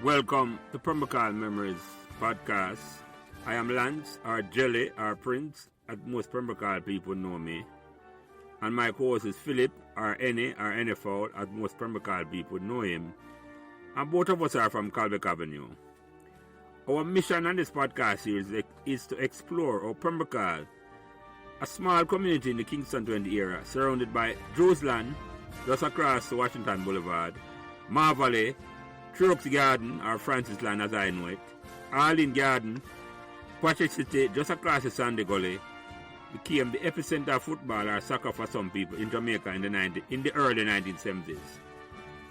Welcome to Pembroke Hall Memories podcast. I am Lance, or Jelly, or Prince, as most Pembroke Hall people know me. And my co-host is Philip, or Henney, or NFL, as most Pembroke Hall people know him. And both of us are from Calbeck Avenue. Our mission on this podcast series is to explore how Pembroke Hall, a small community in the Kingston 20 area, surrounded by Jerusalem, just across Washington Boulevard, Marvalley, Trucks Garden, or Francis Land as I know it, Arlene Garden, Patrick City, just across the Sandy Gully, became the epicenter of football or soccer for some people in Jamaica in the early 1970s.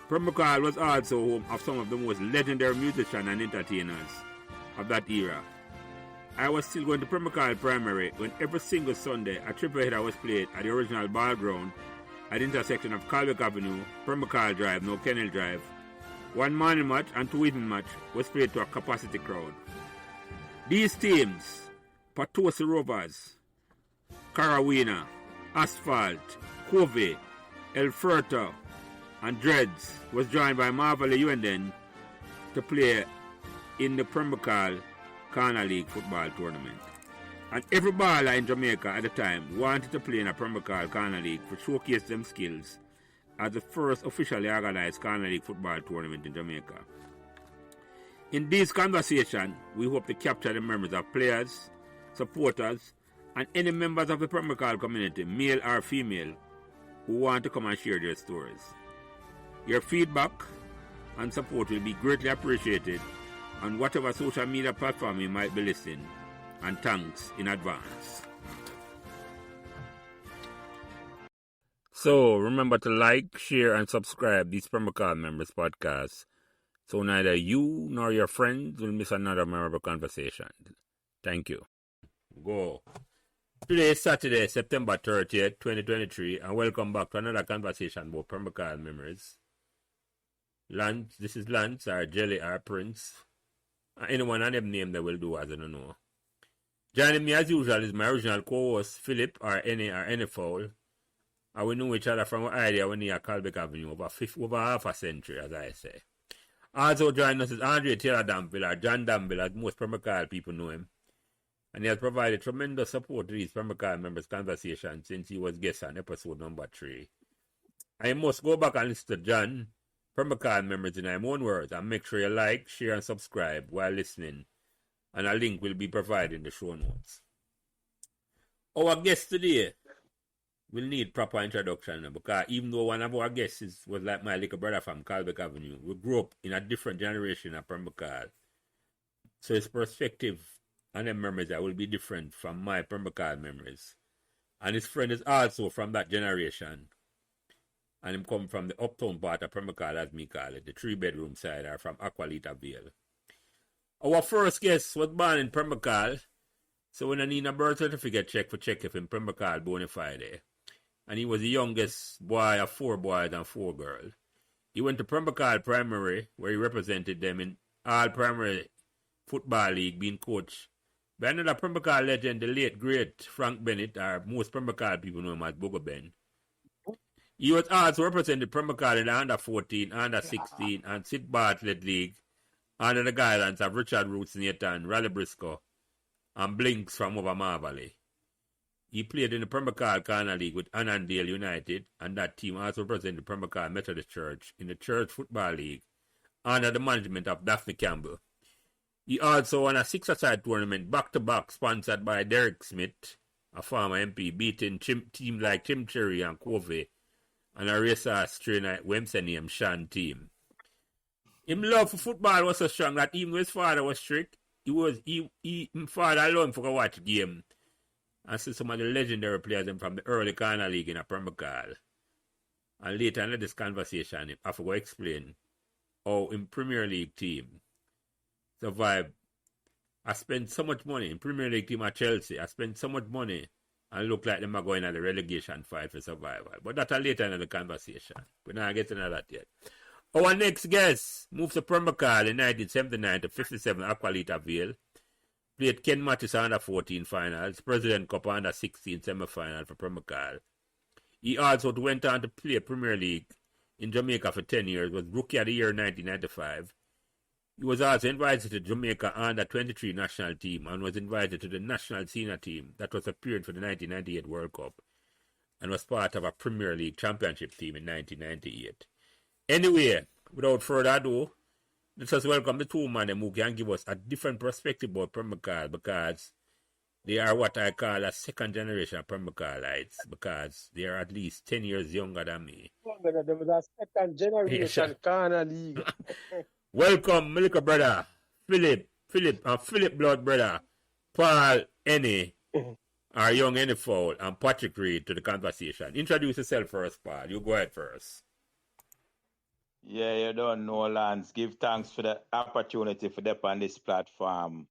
Pembroke Hall was also home of some of the most legendary musicians and entertainers of that era. I was still going to Pembroke Hall Primary when every single Sunday a triple header was played at the original ball ground at the intersection of Calbeck Avenue, Pembroke Hall Drive, now Kennel Drive. One morning match and two evening match was played to a capacity crowd. These teams, Patosi Rovers, Carawina, Asphalt, Covey, El Furto, and Dreads, was joined by Marvalley Uenden to play in the Pembroke Hall Corner League football tournament. And every baller in Jamaica at the time wanted to play in a Pembroke Hall Corner League to showcase them skills as the first officially organized Corner League football tournament in Jamaica. In this conversation, we hope to capture the memories of players, supporters, and any members of the Pembroke Hall community, male or female, who want to come and share their stories. Your feedback and support will be greatly appreciated on whatever social media platform you might be listening, and thanks in advance. So remember to like, share, and subscribe these Pembroke Hall Members podcasts so neither you nor your friends will miss another memorable conversation. Thank you. Go. Today is Saturday, September 30th, 2023, and welcome back to another conversation about Pembroke Hall Memories. Lance, this is Lance, or Jelly, or Prince. Anyone and them name that will do, as I don't know. Joining me as usual is my original co-host, Philip, or Any, or NFL. And we know each other from our idea when near Calbeck Avenue over half a century, as I say. Also joining us is Andre Taylor Danville, or John Danville, as most Pembroke Hall people know him. And he has provided tremendous support to these Pembroke Hall members' conversations since he was guest on episode number 3. I must go back and listen to John, Pembroke Hall members in my own words, and make sure you like, share, and subscribe while listening. And a link will be provided in the show notes. Our guest today will need proper introduction because even though one of our guests was like my little brother from Calbeck Avenue, we grew up in a different generation of Pembroke Hall. So his perspective and the memories that will be different from my Pembroke Hall memories. And his friend is also from that generation. And him come from the uptown part of Pembroke Hall, as me call it, the 3-bedroom side, or from Aqualita Vale. Our first guest was born in Pembroke Hall, so when I need a birth certificate check if in Pembroke Hall bona fide. And he was the youngest boy of 4 boys and 4 girls. He went to Pembroke Hall Primary, where he represented them in all primary football league, being coached by another Pembroke Hall legend, the late great Frank Bennett, or most Pembroke Hall people know him as Booger Ben. He was also represented Pembroke Hall in the under 14, under 16, and Sid Bartlett League under the guidance of Richard Roots Nathan, Raleigh Briscoe, and Blinks from over Marvalley. He played in the Pembroke Hall Corner League with Annandale United, and that team also represented Pembroke Hall Methodist Church in the Church Football League under the management of Daphne Campbell. He also won a 6-a-side tournament back-to-back sponsored by Derek Smith, a former MP, beating teams like Tim Cherry and Covey, and a racehorse trainer at Wemsey named Shan team. His love for football was so strong that even though his father was strict, his father alone for a watch game and see some of the legendary players from the early Corner League in a Pembroke Hall. And later in this conversation, I forgot to explain how in Premier League team survived. I spent so much money in Premier League team at Chelsea. I spent so much money and look like them are going at the relegation fight for survival. But that's later in the conversation. We're not getting into that yet. Our next guest moved to Pembroke Hall in 1979 to 57 Aqualita Vale. Played Ken Mattis under 14 finals, President Cup under 16 semi-final for Pembroke Hall. He also went on to play Premier League in Jamaica for 10 years, was Rookie of the Year in 1995. He was also invited to Jamaica under 23 national team and was invited to the national senior team that was appeared for the 1998 World Cup and was part of a Premier League championship team in 1998. Anyway, without further ado, let us welcome the two men who can give us a different perspective about Pembroke Hall, because they are what I call a second generation Pembroke Hallites, because they are at least 10 years younger than me. There was a second generation Corner League. Welcome, my little brother, Philip Blood brother, Paul Henney, our young Henney Fowl, and Patrick Reid to the conversation. Introduce yourself first, Paul. You go ahead first. Yeah, you don't know, Lance. Give thanks for the opportunity for them on this platform.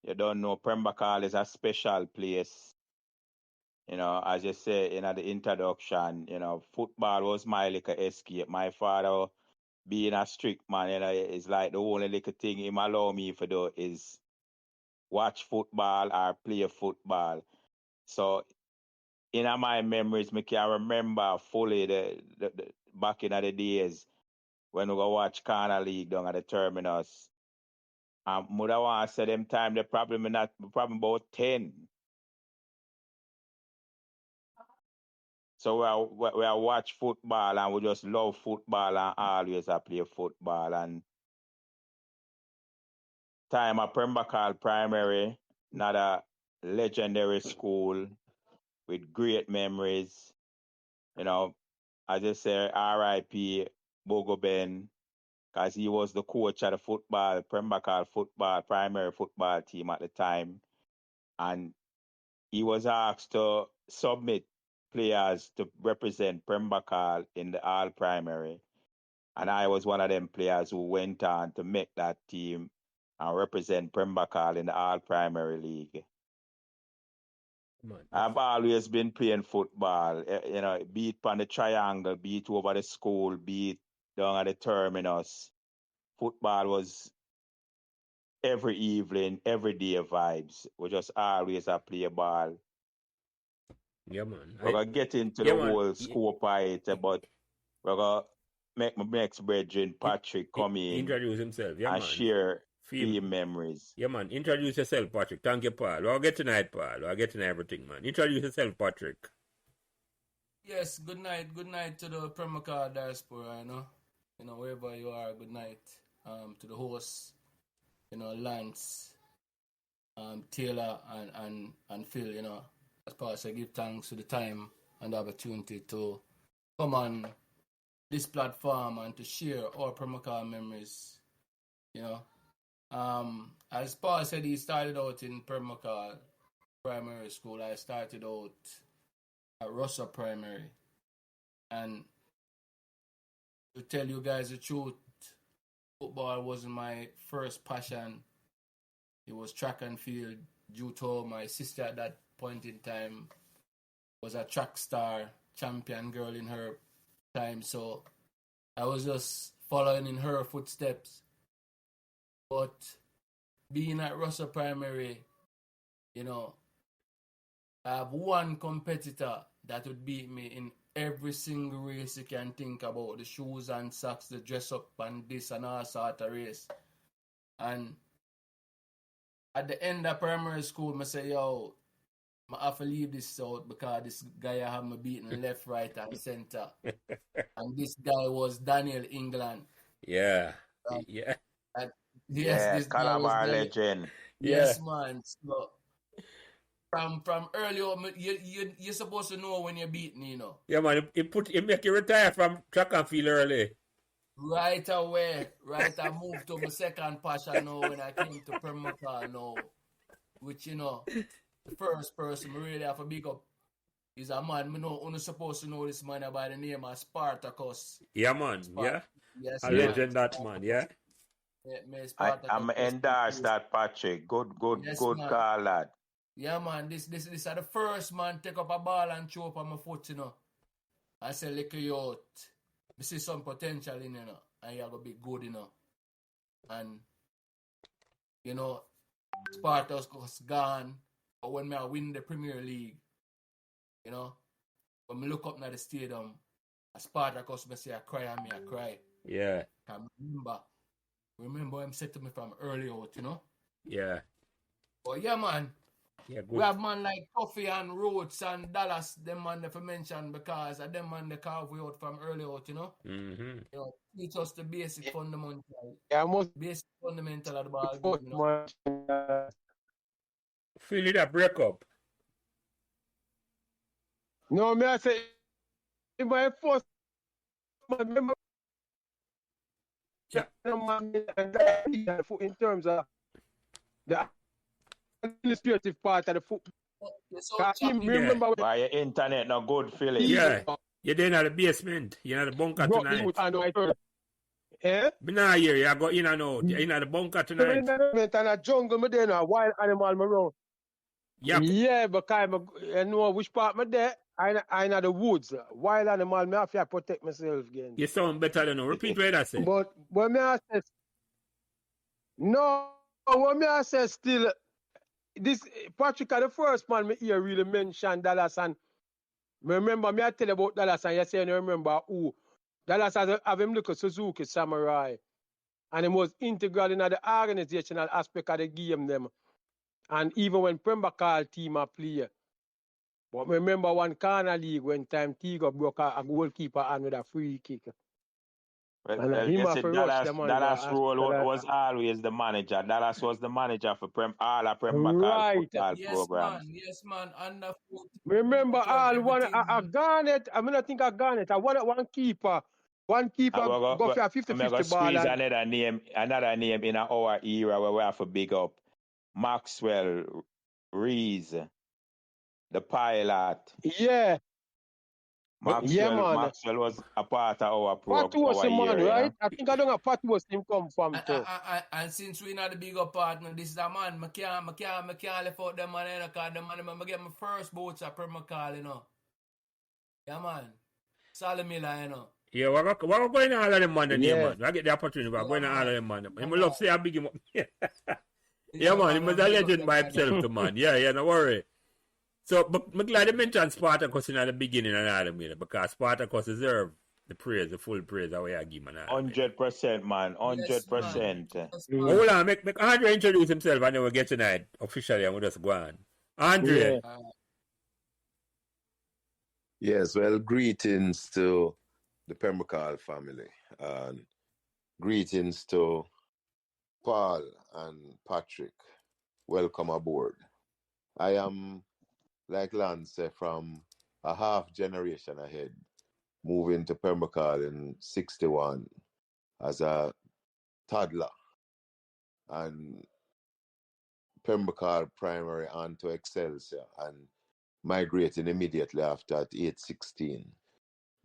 You don't know, Pembroke Hall is a special place. You know, as you say in the introduction, you know, football was my little escape. My father, being a strict man, you know, is like the only little thing him allow me to do is watch football or play football. So, in my memories, I can remember fully the back in the days when we go watch Corner League down at the terminus. Mother want to say them time the problem about 10. So we watch football and we just love football and always play football. And time at Pembroke Hall Primary, another legendary school with great memories. You know, as I say, R.I.P. Bogo Ben, because he was the coach of the Pembroke Hall primary football team at the time. And he was asked to submit players to represent Pembroke Hall in the All Primary. And I was one of them players who went on to make that team and represent Pembroke Hall in the All Primary League. I've always been playing football, you know, beat on the triangle, beat over the school, beat down at the terminus. Football was every evening, every day vibes. We just always play ball. Yeah, man. We're going to get into the whole scope of it, but we're going to make my next brethren, Patrick, come in. Introduce himself, yeah, and man. Share team memories. Yeah, man. Introduce yourself, Patrick. Thank you, Paul. We'll get tonight, Paul. We'll get tonight everything, man. Introduce yourself, Patrick. Yes, good night. Good night to the Pembroke Hall diaspora, you know, wherever you are, good night. To the hosts, you know, Lance, Taylor, and Phil, you know. As part I give thanks for the time and the opportunity to come on this platform and to share our Pembroke Hall memories, you know. As Paul said, he started out in Pembroke Hall Primary School. I started out at Russell Primary. And to tell you guys the truth, football wasn't my first passion. It was track and field due to my sister at that point in time was a track star, champion girl in her time. So I was just following in her footsteps. But being at Russell Primary, you know, I have one competitor that would beat me in every single race you can think about. The shoes and socks, the dress up and this and all sort of race. And at the end of primary school, I say, yo, I have to leave this out because this guy I have me beating left, right, and center. And this guy was Daniel England. Yeah. Yeah. This Calabar legend. Yes, man. So from early on, you're supposed to know when you're beating, you know. Yeah, man. It make you retire from track and field early. Right away. Right, I moved to my second passion now when I came to Pembroke Hall now. Which, you know, the first person we really have to big up is a man. I'm supposed to know this man by the name of Spartacus. Yeah, man. Yeah. Yes, a legend, that man. Yeah. I'm endorse that, Patrick. Good yes, call, lad. Yeah, man. This is the first man take up a ball and throw up on my foot, you know. I say, look you out. I see some potential in you know, and you're gonna be good, you know. And you know, Spartacus was gone. But when I win the Premier League, you know, when I look up at the stadium, Spartacus, I say I cry and I cry. Yeah. I remember Remember him said to me from early out, you know? Yeah. But yeah, man. Yeah, good. We have man like Coffee and Roots and Dallas, them man if I mention because of them man they carve we out from early out, you know? Mm-hmm. You know, teach us the basic fundamental. Yeah, most Basic fundamental of the ball game, first you know? man. Feel it a break up. No, me I say, in my first man, remember, Yeah. man, and that in terms of the administrative part of the football. You're so choppy. Remember when Why your internet not good, Philip? Yeah. You're there in the basement. You're in the bunker brought the tonight. youth and I heard, eh? Me nah hear you. I go in and out. You're in the bunker So tonight. in the jungle, me there now, wild animal me around. Yep. Yeah, because I know which part me there. I in the woods, wild animal. Me have to protect myself again. You sound better than now. Repeat what I say. But when me I say, no, when me I say still, this Patrick are the first man me hear really mention Dallas and me remember me I tell you about Dallas and you say you remember who. Dallas has have him look at Suzuki Samurai. And he was integral in the organizational aspect of the game them. And even when Pembroke Hall team a play. But remember one corner league when time Tigo broke a goalkeeper and with a free kick. And him you have see, to rush them on Dallas the role after that. was always the manager. Dallas was the manager for all of Pembroke Hall Right. football Yes, programs. man. Yes, man. Under foot. Remember all one everything. a Garnet, I mean I think a Garnet, I one keeper. One keeper go for a 50-50 ball. Squeeze And another name in our era where we have to big up Maxwell Reese, the pilot. yeah. Maxwell was a part of our program. Pat was the man, era, right? you know? I think I don't know Pat was him come from too. And since we're not the bigger partner, this is a man, I can't left out them man, you know, because the man, I get my first boats at Pembroke Hall, you know. Yeah, man. Salamila, you know. Yeah, we're going to all of them man then, Yeah. man. I get the opportunity, we're going to all of them man. Yeah, I love say I big him up. Yeah, man, he was a legend by himself, too, man. Yeah, no worry. So, but I'm glad you mentioned Spartacus in the beginning and all of them, because Spartacus deserve the praise, the full praise that we are giving. 100%, man. 100%. Yes, Hold on, make Andre introduce himself and then we'll get tonight officially and we'll just go on. Andre. Yeah. Yes, well, greetings to the Pembroke Hall family and greetings to Paul and Patrick. Welcome aboard. I am, like Lance said, from a half generation ahead, moving to Pembroke Hall in 61 as a toddler and Pembroke Hall primary on to Excelsior and migrating immediately after at age 16,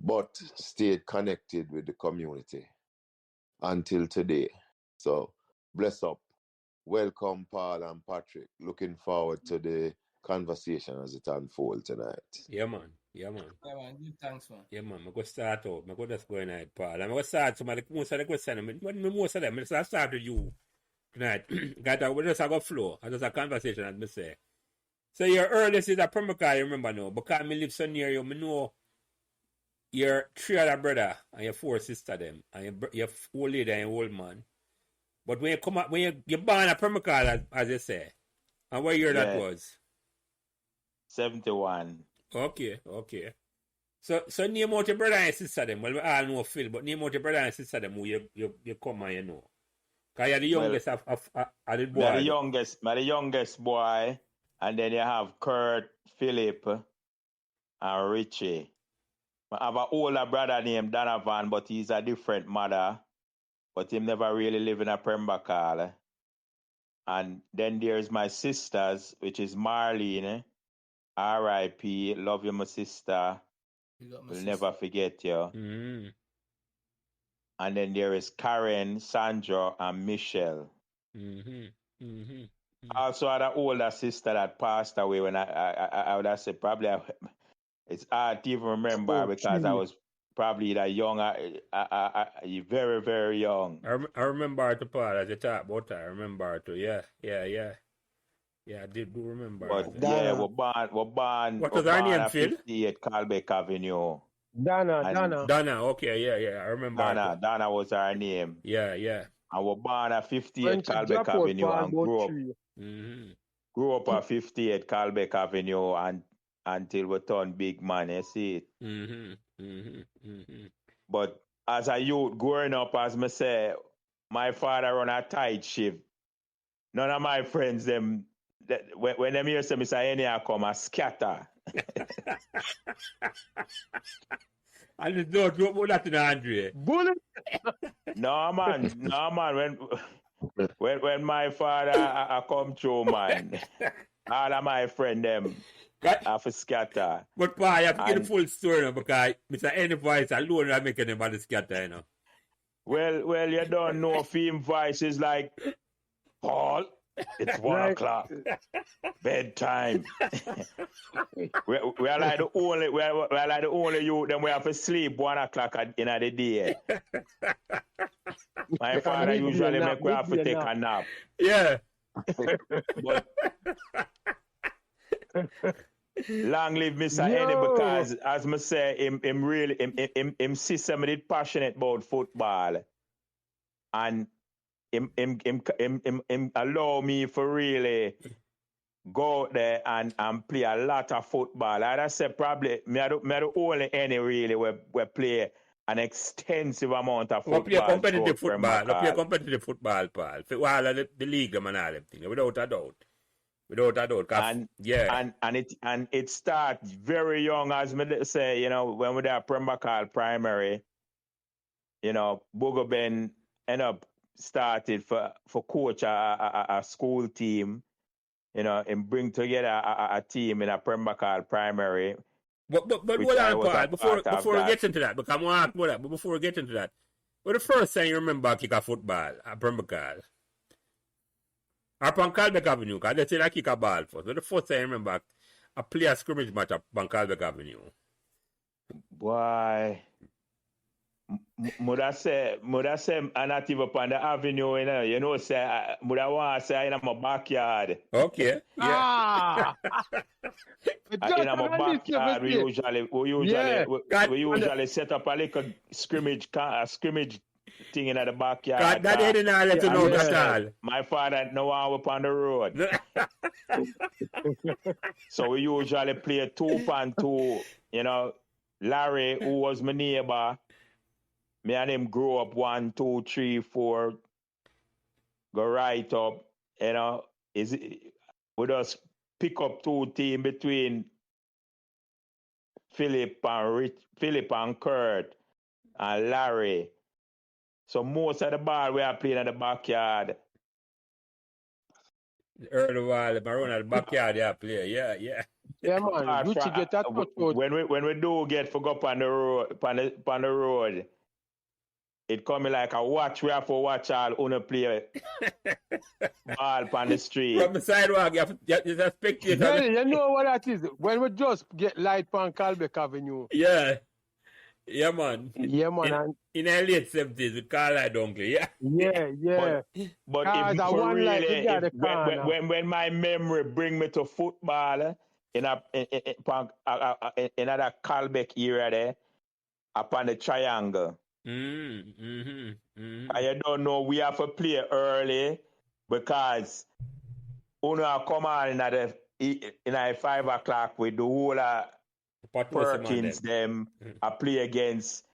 but stayed connected with the community until today. So, bless up. Welcome, Paul and Patrick. Looking forward to the conversation as it unfolds tonight. Yeah, man. Yeah, man. Give thanks, man. Yeah, man. I'm going to start out. I'm going to just go tonight, Paul. I'm going to start most of the questions. Most of them. I'll start with you tonight. We just have a flow. It's just a conversation, as I say. So your earliest is a Pembroke Hall, you remember now. Because I live so near you, I know your 3 other brother and your 4 sister them. And your old lady and your old man. But when you come up, when you're born at Pembroke Hall, as you say, and what year that was? 71. Okay. So name out your brother and sister them. Well, we all know Phil, but name out your brother and sister them who you come and you know. Because you're the youngest of the boy. The youngest boy. And then you have Kurt, Philip, and Richie. I have an older brother named Donovan, but he's a different mother. But he never really live in a Pembroke Hall. And then there's my sisters, which is Marlene, R.I.P. Love you, my sister. We'll never forget you. Mm-hmm. And then there is Karen, Sandra, and Michelle. Also had an older sister that passed away when I would have said probably it's hard to even remember because I was probably that young, very, very young. I remember her to Paul as you talk about her. I remember her too. Yeah. I do remember. But yeah, we're born. What was her name, Phil? 58 Calbeck Avenue. Donna. Donna, okay, yeah. I remember. Donna was her name. Yeah. I was born at 58 When she Calbeck drop out, Avenue Paul and about 3. grew up at 58 Calbeck Avenue and until we turn big man, you see it. But as a youth growing up, as me say, my father run a tight shift. None of my friends, them when them hear say Mr. Henney I come, I scatter. I just don't put that in Andre. Bullet. No man. When my father I come through, man, all of my friend them have to scatter. But Pa, you have to get the full story now, because Mr. Henney voice alone is making anybody scatter, you know. Well, you don't know theme voice is like, Paul, it's 1 o'clock. Bedtime. we are like the only youth them we have to sleep 1 o'clock in the day. My father usually make we have to take a nap. Yeah. But long live Mr. Henney, because as I say, him really him system did passionate about football. And him allow me for really go out there and play a lot of football. Like I said, probably me the only any really we play an extensive amount of football. We play competitive football, Paul. While the league and all them things, without a doubt. And it starts very young, as me say, you know, when we were at Pembroke Hall primary, you know, Booger Ben end up started for coach a school team, you know, and bring together a team in a Pembroke Hall primary. But hold on, Paul, before we get into that, because I'm going to ask about that, but before we get into that, what the first time you remember kick a football at Pembroke Hall? Or upon Calbeck Avenue, because they say I kick a ball first. But the first time I remember I play a scrimmage match upon Calbeck Avenue. Boy, Muda say I'm not even upon the avenue, you know, say Muda want to say in my backyard. Okay. Yeah. In my backyard, we usually set up a little scrimmage thing in the backyard. That didn't let you know at all. My father no one up on the road. So we usually play 2-on-2, you know. Larry, who was my neighbor, me and him grew up 1, 2, 3, 4, go right up, you know. We just pick up 2 teams between Philip and Kurt and Larry. So most of the ball we are playing in the backyard. Early while, around at the backyard, yeah, play, yeah. Yeah, man. Gucci get that when we do get for go up on the road, it coming like a watch. We have to watch all on play ball on the street. From the sidewalk, you have to spectator. Yeah, you know what that is? When we just get light on Calbeck Avenue. Yeah. Yeah, man. Yeah, man. In the late 70s, with Carlisle Dunkley, yeah. Yeah. But if for really, when my memory bring me to football, in that Calbeck area there, upon the triangle. I don't know, we have to play early because Uno come on in 5 o'clock with the whole Perkins them I play against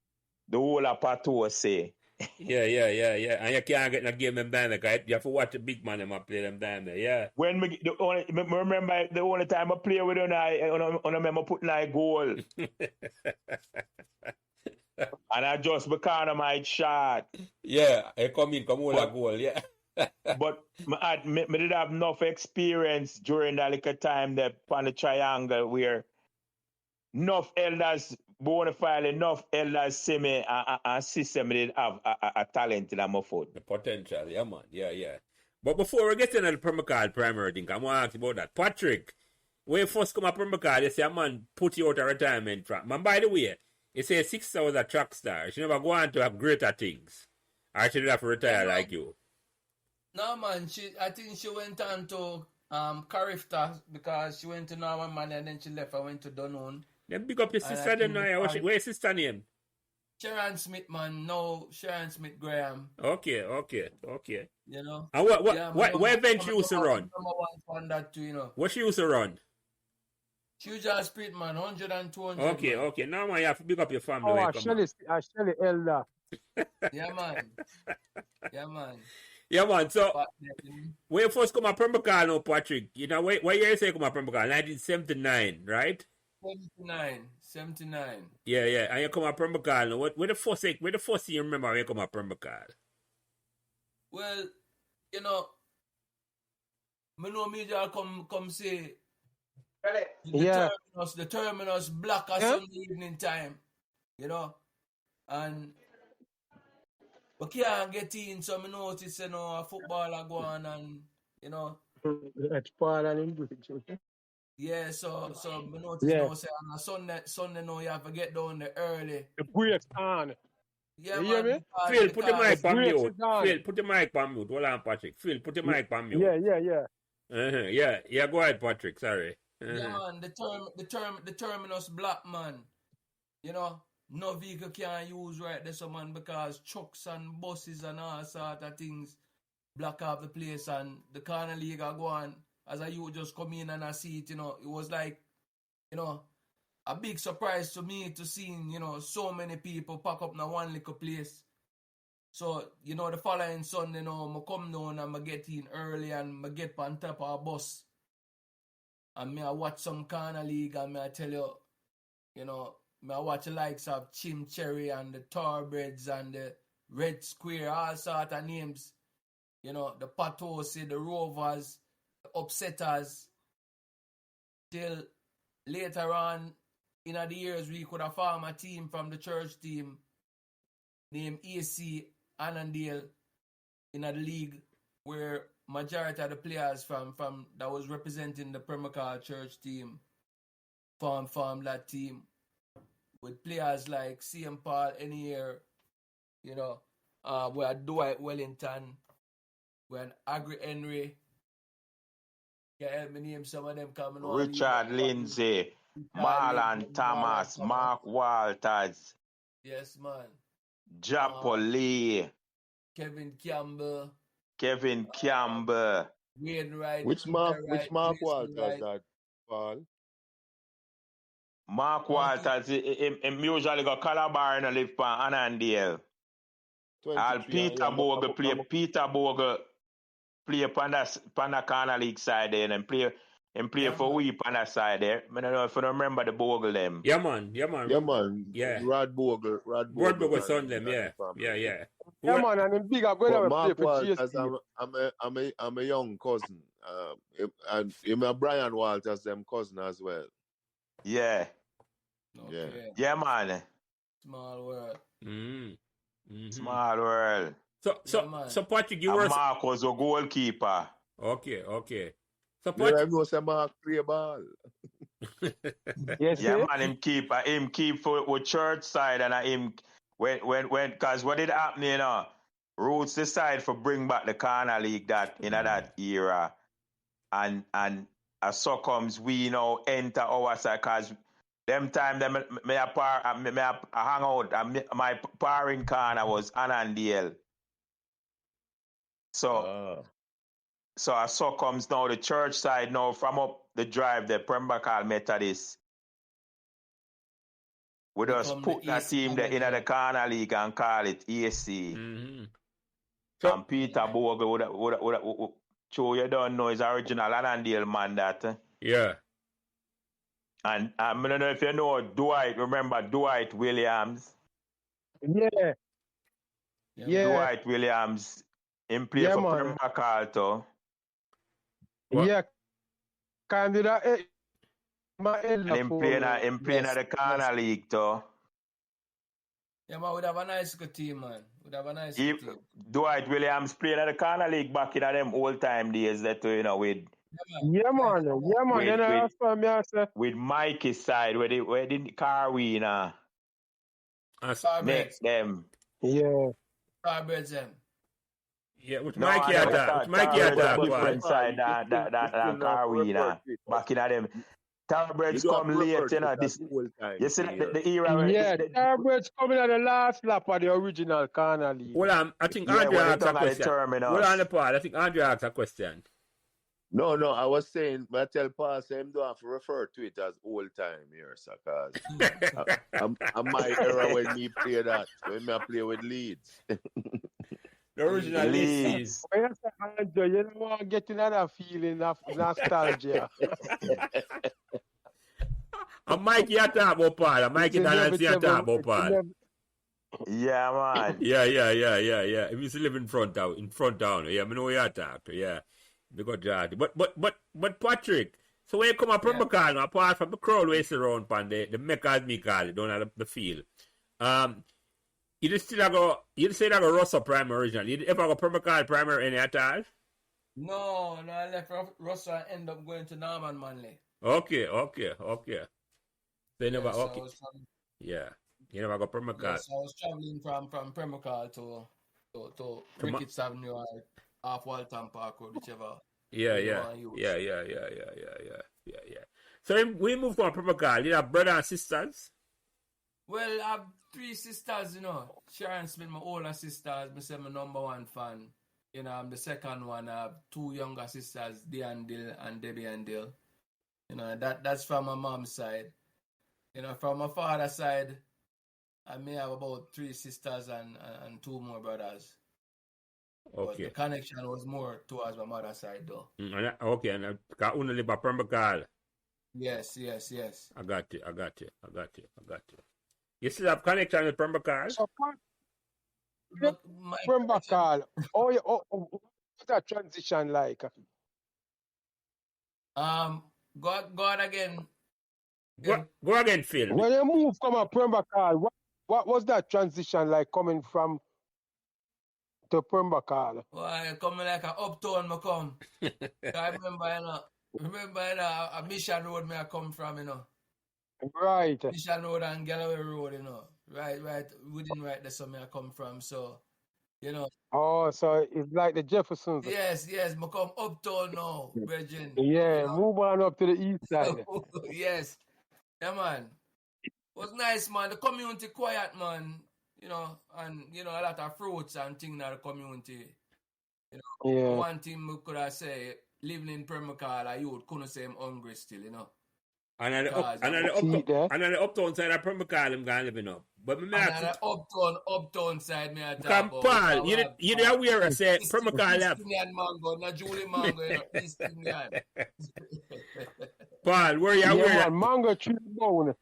the whole of Patose. Yeah. And you can't get no game them down there, because you have to watch the big man them play them down there, yeah. Remember the only time I play with I remember putting a goal. And I just because of my shot. Yeah, I come all a goal, yeah. But I did have enough experience during that little time that on the triangle where enough elders, bona fide, enough elders see me and system did have a talent in my foot. The potential, yeah, man. Yeah. But before we get into the Pembroke Hall primary thing, I'm going to ask you about that. Patrick, when you first come to Pembroke Hall, you say, man, put you out of retirement track. Man, by the way, you say 6 was a track star. She never go on to have greater things. Or she did have to retire like you. No, man. I think she went on to Carifta because she went to Norman Man and then she left and went to Dunoon. Then pick up your sister then now. What's your sister name? Sharon Smith, man. No, Sharon Smith Graham. Okay. You know. And what Yeah, what event she used to run? Number one fan that too, you know. What she used to run? She was just Spirit, man. 100 and 200. Okay, man. okay. Now man, you have to pick up your family Oh, when you come on. Ashley Elder. Yeah, man. Yeah, man. Yeah, man. So But, when you first come to Pembroke Hall now, Patrick, you know, what year you say you come to Pembroke Hall? 1979, right? 79. Yeah. And you come to Pembroke Hall now. Where the first thing you remember when you come to Pembroke Hall? Well, you know, me know media come say the terminus black at Sunday evening time, you know, and we can't get in, so me notice, you know, a footballer go on and, you know. It's part of English. Yeah, so me notice now say on a Sunday now you have to get down there early. The brakes on. Yeah, You man. hear me? Phil, put the mic on brakes mute. is on. Phil, put the mic on mute. Hold on, Patrick. Phil, put the mic on mute. Yeah. Yeah, go ahead, Patrick. Sorry. Yeah, man, the terminus black, man. You know, no vehicle can use right there, so man, because trucks and buses and all sort of things block off the place, and the corner league are going as a youth just come in and I see it, you know, it was like, you know, a big surprise to me to see, you know, so many people pack up in one little place. So, you know, the following Sunday, you know, I come down and I get in early and I get on top of a bus. And I watch some corner league and I tell you, you know, I watch the likes of Chim Cherry and the Tarbreads and the Red Square, all sort of names. You know, the Patosi, the Rovers, the Upsetters. Till later on, in the years, we could have formed a team from the church team named AC Annandale in the league where majority of the players from that was representing the Pembroke Hall church team formed that team with players like CM Paul Enier, you know, we had Dwight Wellington, we had Agri Henry. Can you help me name some of them coming on? Richard Lindsay, Marlon Thomas, Mark Walters. Yes, man. Japo Lee. Kevin Campbell. Wayne Wright. Which Mark Walters that, Paul? Mark Walters, he usually go Calabar and live on Annandale. And Peter Bogle play on the corner league side there and play for we on that side there. I don't know if you remember the Bogle them. Yeah, man. Yeah. Rod Bogle son them, yeah. Yeah, man, and in big up when I play for GSP. I'm a young cousin. And him and Brian Walters, them cousin as well. Yeah. Okay. Yeah, man. Small world. Mm-hmm. Small world. So Patrick, you were... Mark was a goalkeeper. Okay. So Yeah, I Patrick... know say Mark play ball. Yes, Yeah, man, him keep for church side and him when cause what did happen, you know, Roots decide for bring back the corner league that in that era. And so comes we now enter our side cause them time me hang out my parring corner was Annandale. So so comes now the church side now from up the drive, the Pembroke Hall Methodist. We just put that team there in the corner league and call it AC. Mm-hmm. And Peter Bogle would show you don't know his original Annandale man that. Yeah. And I don't know if you know Dwight, remember Dwight Williams? Yeah. Dwight Williams, him play for Pembroke Hall too. Yeah. Candidate. Him playing at the corner league too. Yeah, man, we'd have a nice good team, man. Team. Dwight Williams playing at the corner league back in them old time days that you know with. Yeah, man. With Mikey's side, where the car winner. Next them. Yeah. Tarbreads them. Yeah, which Mikey attack. Different side that car winner. Back in them Thoroughbreds You don't come late, refer to you know. it as old time You see thing, the era where Yeah, Thoroughbreds coming at the last lap of the original corner lead. Well, I think yeah, Andrew when they asked a tongue at the question. Well, on terminus. the part, I think Andrew asked a question. No, I was saying, but I tell Paul, say him don't have to refer to it as old time here, sir, because I'm my era when me play that, when me play with Leeds. The original Leeds. When you say Andrew, you don't want to get another feeling of nostalgia. And Mikey a talk about Paul. And Mikey Donaldson a talk about Paul. Yeah, man. Yeah. He used to live in front town. Yeah, I know where you talk to. Yeah, because that. But Patrick. So when you come up from the car, apart from the crowd where you around pan the make as me call it, don't have the field. You just still go. You say that go Russell primary originally. You ever go Pembroke primary any at all? No, I left Russell and end up going to Norman Manley. Okay. So you never okay. Yeah. You never go Pembroke. Yes, I was traveling from Pembroke to Ricketts Avenue or off Walton Park or whichever. Yeah. So we move from Pembroke. You have brothers and sisters? Well, I have 3 sisters, you know. Sharon Smith, my older sisters, me say my number 1 fan. You know, I'm the second one. I have 2 younger sisters, Deanne Dill and Debbie and Dill. You know, that's from my mom's side. You know, from my father's side, I may have about 3 sisters and 2 more brothers. Okay. But the connection was more towards my mother's side, though. Okay, and I only live at Pembroke. Yes. I got you. You still have connection with Pembroke? So, Look, Pembroke Hall. What's that transition like? Go on again. Go again, Phil. When you move from a Pembroke Hall, what was that transition like coming from to Pembroke Hall? Why coming like a uptown me come. I remember, a Mission Road me I come from, you know. Right. Mission Road and Galloway Road, you know. Right, within right there somewhere I come from. So, you know. Oh, so it's like the Jeffersons. Yes, me come uptown now, Virgin. Yeah, You know? move on up to the east side. Yes. Yeah, man. It was nice, man. The community quiet, man. You know, and, you know, a lot of fruits and things in the community. You know, Yeah. one thing we could have say, living in Pembroke, you couldn't say I'm hungry still, you know. And on the uptown side of Pembroke, I'm going to live up. But me and on the uptown side, me I talk about. Paul, you know where I say Pembroke left. East Indian mango, not Julie mango, you know, East Indian. Paul, where you Yeah, man, mango tree bone.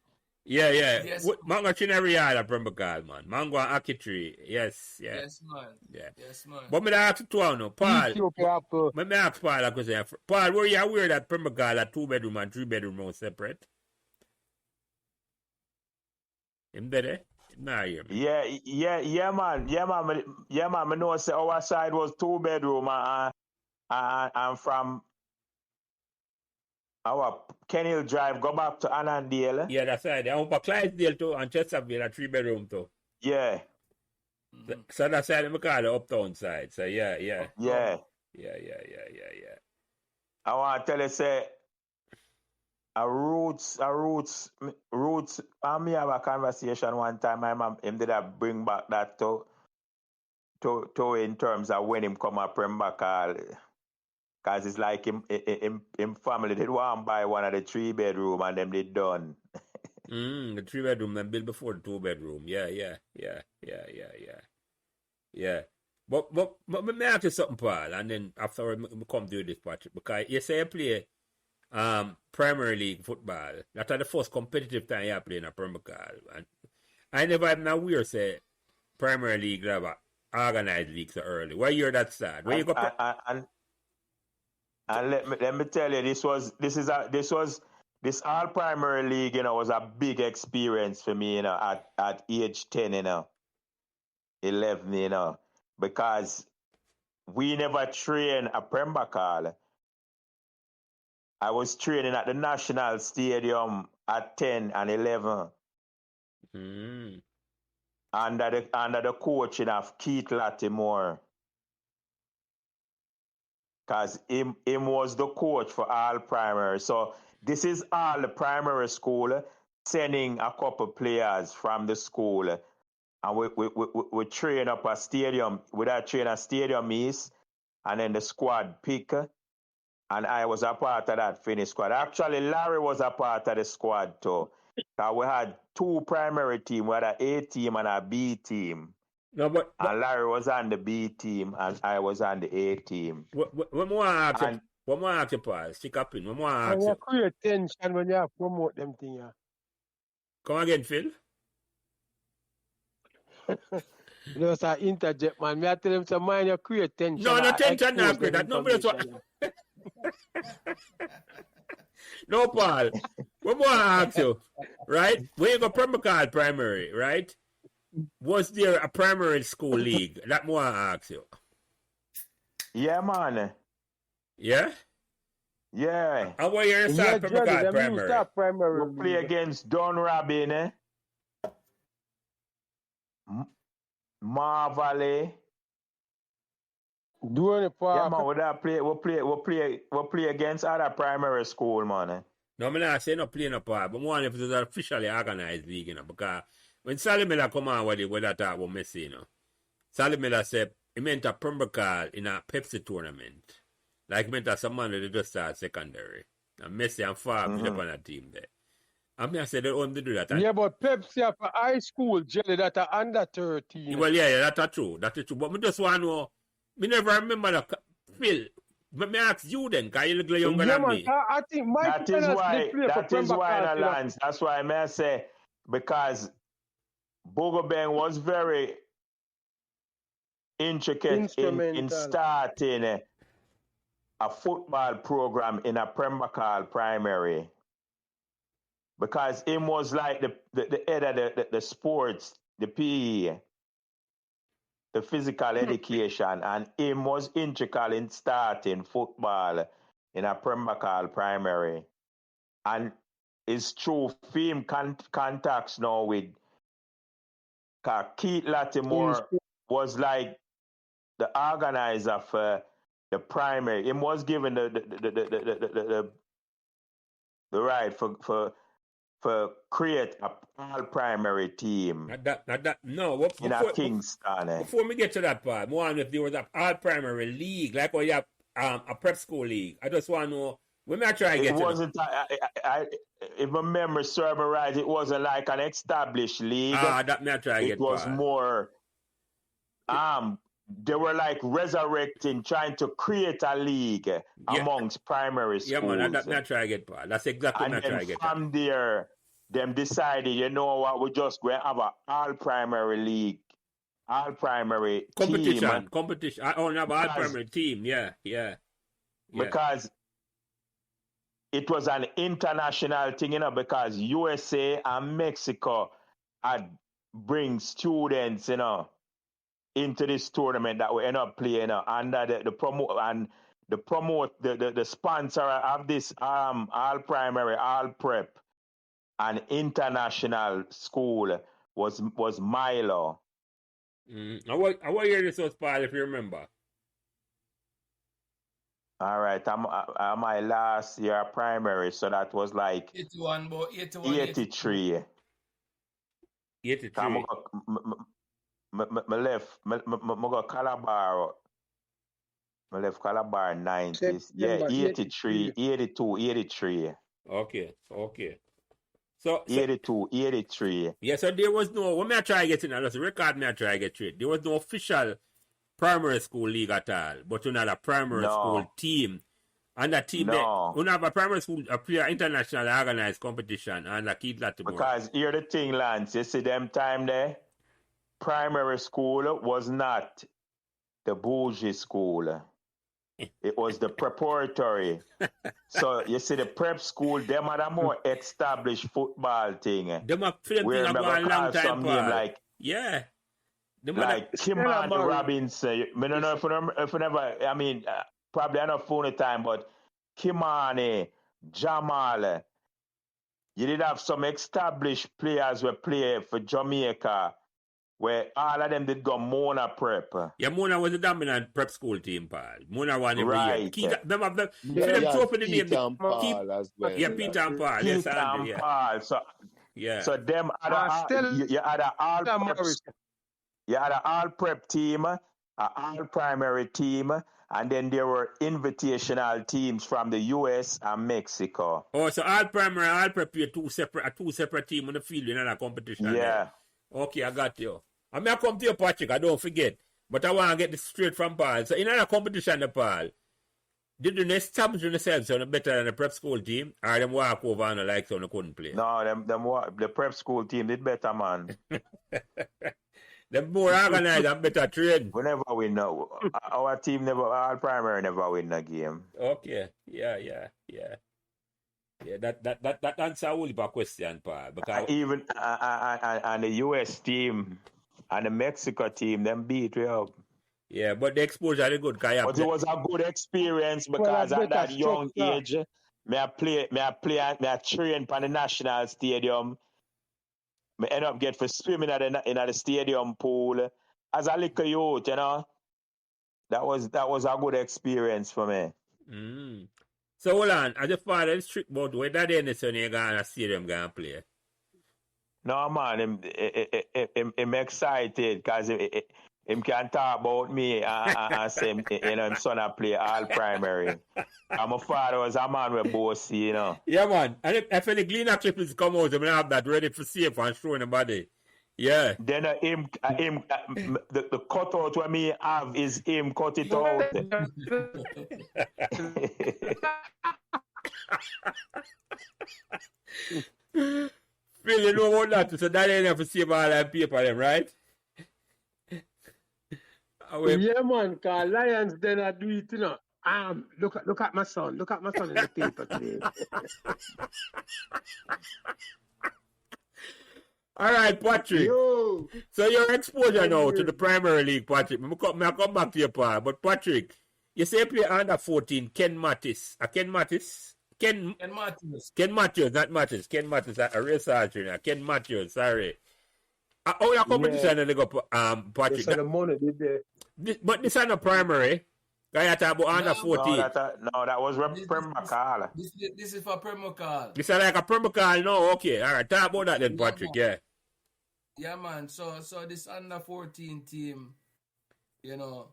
Yeah. Yes. Mango tree in every yard at Pembroke, man. Mango and ackee tree. Yes, Yes, man. Yeah. Yes, man. But me ask you two now, Paul. Ethiopia apple. Me ask Paul a question. Paul, were you aware that Pembroke a 2-bedroom and 3-bedroom house separate? Him there? Him not hear me. Yeah, man. I know say our side was 2-bedroom and from our Kenhill Drive go back to Annandale. Yeah, that's right. I'm up Clydesdale too and Chesterfield a 3-bedroom too. Yeah. So that's why I call the uptown side. So yeah. Yeah. I want to tell you, say, roots. And me have a conversation one time. My mom, him did bring back that to in terms of when him come up Pembroke, because it's like him family did want to buy one of the 3-bedroom and them did done. The 3-bedroom then built before the 2-bedroom. Yeah. But let me ask you something, Paul, and then after we come to this, Patrick, because you say you play Premier League football. That's the first competitive time you play in a Pembroke. And I never have now weird say Premier League have a organized league so early. Why year that start? Where you go? And let me tell you, this all Premier League, you know, was a big experience for me, you know, at age 10, you know, 11, you know, because we never trained a Pembroke. I was training at the National Stadium at 10 and 11. Under the coaching of Keith Lattimore. Because him was the coach for all primary. So this is all the primary school sending a couple players from the school, and we train up a stadium. We that train a stadium east, and then the squad pick, and I was a part of that finish squad. Actually, Larry was a part of the squad too. We had two primary teams. We had an A team and a B team. No, but And Larry was on the B team, and I was on the A team. One more ask you, Paul. Stick up in. One more ask And you. you create tension when you promote them things. Yeah. Come again, Phil. You know, so interject, man. Me I tell them to mind you create tension. No, I tension, not expose great. them That no, that's what. information. No, Paul. One more ask you, right? When you go Pembroke Hall primary, right? Was there a primary school league? That more ask you. Yeah, man. Yeah? Yeah. How were you Yeah, start Pembroke Johnny, Hall them used primary? to have primary We play league. against Don Robin, Mar Valley. Doing the Yeah, park. man. We play against other primary school, man. No, I'm not saying no playing a part, but one if it was an officially organized league, you know, because when Sally Miller come on with that talk about Messi, you know, Sally Miller said he meant a Pembroke Hall in a Pepsi tournament. Like he meant that someone that just start secondary. And Messi and Favre up on a team there. I mean, I said they only do that. Yeah, but Pepsi have a high school jelly that are under 13. Well, yeah, that's true. That's true. But me just want to know, me never remember the Phil. But me ask you then, because you look younger Yeah, than man. me. I think Mike That is why. they play for That is Pembroke why, Hall, Lance. That's why I may say because Bogobeng was very intricate in Instrumental. starting a football program in a Pembroke Hall primary. Because him was like the head of the sports, the PE, the physical education, and him was integral in starting football in a Pembroke Hall primary. And it's true, film contacts now with Keith Latimore was like the organizer for the primary. Him was given the right for create a all primary team in a Kingston. Before we get to that part, I want if there was an all primary league, like what you have a prep school league. I just want to know when I try to get it wasn't. If my memory serves me right, it wasn't like an established league. That me I try to get. It was more. They were like resurrecting, trying to create a league amongst primary schools. Yeah, man, that me I try to get part. That's exactly what I try to get. From there, them decided, you know what, we just going to have an all primary league, all primary competition. Team. I only have an all primary team. Yeah. Because it was an international thing, you know, because USA and Mexico had bring students, you know, into this tournament that we end up playing under the sponsor of this all primary, all prep and international school was Milo. I want to hear this was Paul, if you remember. All right, I'm my last year primary, so that was like 81. 83. 83. I left Calabar. I left Calabar 90s. Yeah, 83, 82, 83. Okay. So 82, 83. Yeah, so there was no, when I try to get in, just record me I try to get straight. There was no official primary school league at all, but you had a primary school team. And that team, you have a primary school, a player international organized competition, and a kid that tomorrow. Because here the thing, Lance, you see them time there, primary school was not the bougie school. It was the preparatory. So you see the prep school, them had a more established football thing. Them have film thing about a long time, like Kimani Robinson. I don't know if you never, I mean, probably enough phone time, but Kimani, Jamal, you did have some established players who play for Jamaica where all of them did go Mona prep. Yeah, Mona was the dominant prep school team, Paul. Mona won every year. Right. Remember, if Yeah, them You throw had up in the name, Peter and keep, Paul as well. yeah, Peter and Paul. Yes, Peter Andrew, and yeah. Paul. Yeah. So them other Stella you had an all prep Morris. you had an all prep team, an all primary team, and then there were invitational teams from the US and Mexico. Oh, so all primary, all prep, you two separate team on the field in another competition. Yeah. There. Okay, I got you. I mean, I come to you, Patrick. I don't forget, but I want to get this straight from Paul. So in another competition, Paul, did you establish themselves on better than the prep school team, or them walk over and like so they couldn't play? No, the prep school team did better, man. Them more organized and better trained. We never win. No, our team our primary never win a game. Okay, yeah. That answer a whole heap of question, Paul. Because Even and the US team and the Mexico team, them beat we up. yeah, but the exposure is good. But it was a good experience because at that young age, I train for the national stadium. I end up get for swimming in the stadium pool as a little youth, you know. That was a good experience for me. Mm. So hold on, as a father is strict about where that any son you going to stadium going to play. No man, I'm excited because him can talk about me and say him son I play all primary. And my father was a man with bossy, you know. Yeah, man. And if any cleaner clippings come out, I'm going to have that ready for safe and show in the body. Yeah. Then the cutout what me have is him cut it out. Phil, you know about that, so that ain't have to save all that paper them, right? Yeah, man, because Lions then I do it, you know. Look at my son. Look at my son in the paper today. All right, Patrick. Yo. So your exposure now to the Premier League, Patrick. I come back to your part. But Patrick, you say you play under 14, Ken Mattis. Ken Mattis? Ken Matthews, not Mattis. Ken Mattis, a race archer. Ken Matthews, sorry. How your competition they go, Patrick? The money did there. But this is not primary. Guy talk about under 14. No, that was Pembroke Hall. This is for Pembroke Hall. This is like a Pembroke Hall, no? Okay, all right. Talk about that then, Patrick, yeah. Yeah, man. So this under 14 team, you know,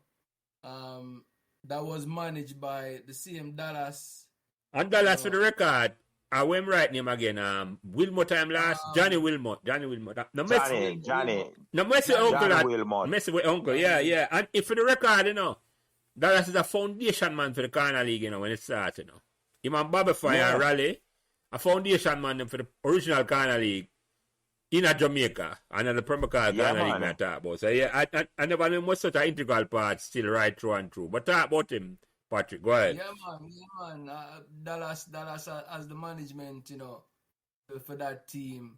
that was managed by the same Dallas. And Dallas for the record, I went right name again. Wilmot time last. Johnny Wilmot. Johnny. No Messi uncle. Johnny Wilmot. Messi with uncle, yeah. And if for the record, you know, Dallas is a foundation man for the Corner League, you know, when it starts, you know. Him and Bobby Fire Raleigh, a foundation man for the original Corner League in Jamaica and the Pembroke Hall Corner League I talk about. So yeah, I never knew was such an integral part still right through and through. But talk about him, Patrick, go ahead. Yeah, man. Dallas as the management, you know, for that team.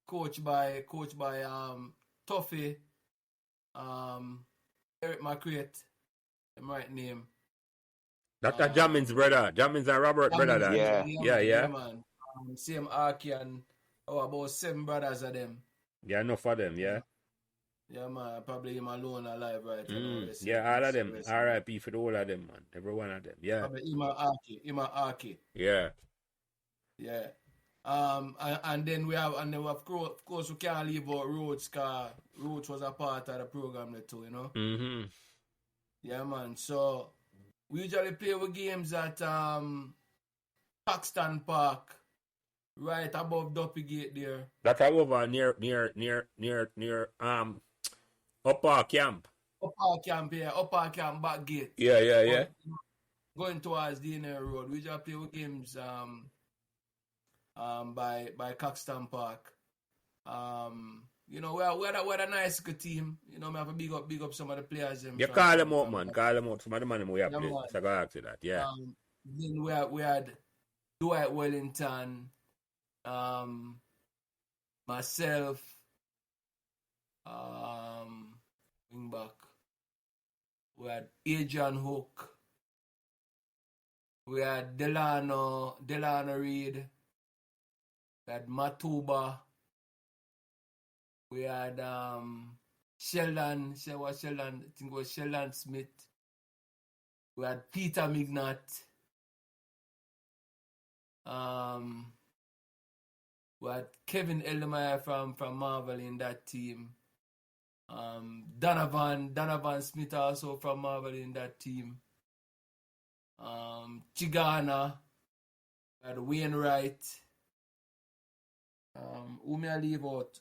Coached by Tuffy, Eric McCrate, the right name. Dr. Jamin's brother. Jamin's and Robert brother. That. Yeah. Man. Same Arky and about 7 brothers of them. Yeah, enough of them, yeah. Yeah, man. Probably him alone alive right now. Yeah, all of them. R.I.P. for the whole of them, man. Every one of them. Yeah. Probably him and Arky. Yeah. Yeah. And then we have of course we can't leave out Rhodes, because Rhodes was a part of the program there too, you know. Mm-hmm. Yeah, man. So we usually play with games at Paxton Park, right above Duppy Gate there. That's over near Upper Camp. Upper Camp back gate. Yeah. Going towards the inner road. We usually play with games by Caxton Park. You know, we're a nice good team. You know, we have to big up some of the players. You call them out, man. Call them out. Some of the money we have played. So I go ask you that, yeah. Then we had Dwight Wellington, myself, wing back. We had Adrian Hook. We had Delano Reid. We had Matuba. We had Sheldon, I think it was Sheldon Smith. We had Peter Mignot. We had Kevin Eldemeyer from Marvel in that team. Donovan Smith also from Marvel in that team. Chigana. We had Wainwright. Who may I leave out?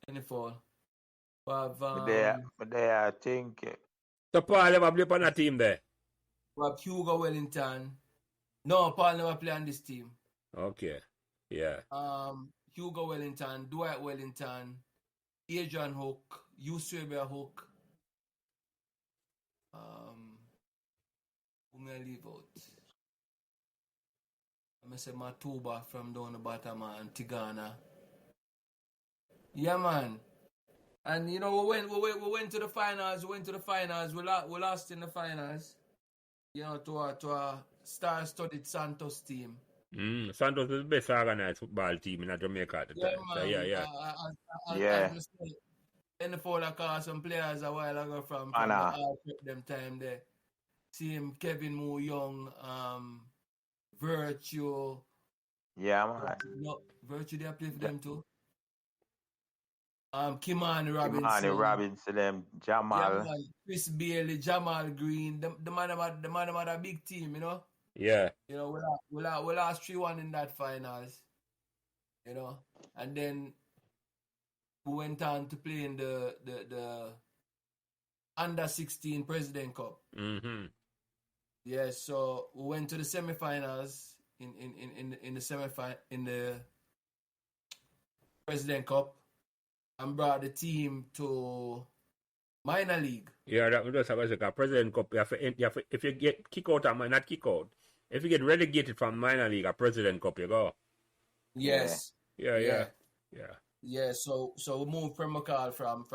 Any fall? We have, there, I think. So Paul never play on a team there? We have Hugo Wellington. No, Paul never play on this team. Okay. Yeah. Hugo Wellington, Dwight Wellington, Adrian Hook, Eusebia Hook. Who may I leave out? I'm going to say Matuba from down the bottom and Tigana. Yeah, man. And you know, we went to the finals. We lost in the finals. You know, to a star-studded Santos team. Santos is the best organized football team in Jamaica at the time. Man. So yeah. As NFL called some players a while ago from the all-prep them time there. See him, Kevin Moore Young, Virtue. Yeah, man. No, Virtue, they play for them too. Kimani Robinson. Kimani Robinson, them, Jamal. Yeah, man. Chris Bailey, Jamal Green. The man had a big team, you know? Yeah. You know, we lost 3-1 in that finals. You know? And then we went on to play in the Under-16 President Cup. Mm-hmm. Yeah, so we went to the semifinals in the President Cup and brought the team to minor league. Yeah, that was just like a President Cup. You have to, if you get kick out, not kick out. If you get relegated from minor league, a President Cup, you go. Yes. Yeah. Yeah, so we moved Pembroke Hall from